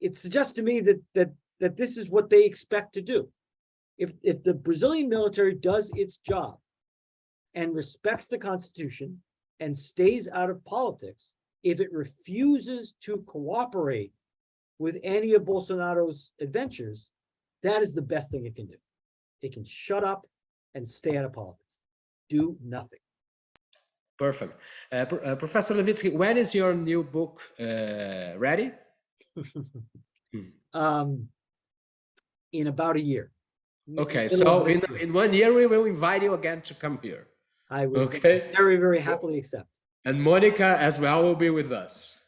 it suggests to me that this is what they expect to do. If the Brazilian military does its job and respects the Constitution and stays out of politics, if it refuses to cooperate with any of Bolsonaro's adventures, that is the best thing it can do. It can shut up and stay out of politics. Do nothing. Perfect. Professor Levitsky, when is your new book ready? In about a year. Okay, so in 1 year, we will invite you again to come here. I would very, very happily accept. And Monica as well will be with us.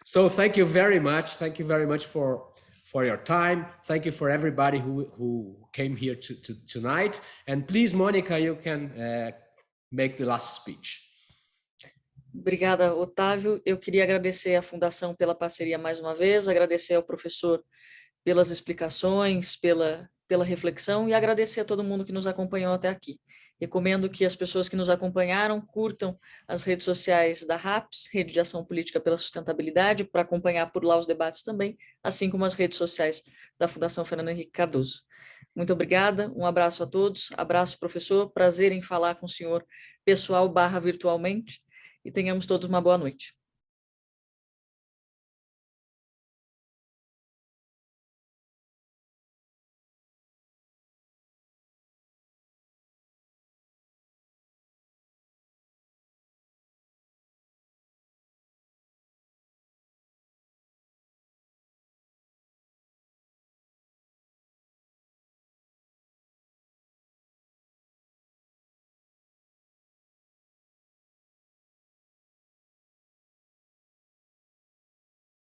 So thank you very much. Thank you very much for your time. Thank you for everybody who came here tonight. And please, Monica, you can make the last speech. Obrigada, Otávio. Eu queria agradecer à Fundação pela parceria mais uma vez, agradecer ao professor pelas explicações, pela reflexão, e agradecer a todo mundo que nos acompanhou até aqui. Recomendo que as pessoas que nos acompanharam curtam as redes sociais da RAPS, Rede de Ação Política pela Sustentabilidade, para acompanhar por lá os debates também, assim como as redes sociais da Fundação Fernando Henrique Cardoso. Muito obrigada, um abraço a todos, abraço, professor, prazer em falar com o senhor pessoal / virtualmente, e tenhamos todos uma boa noite.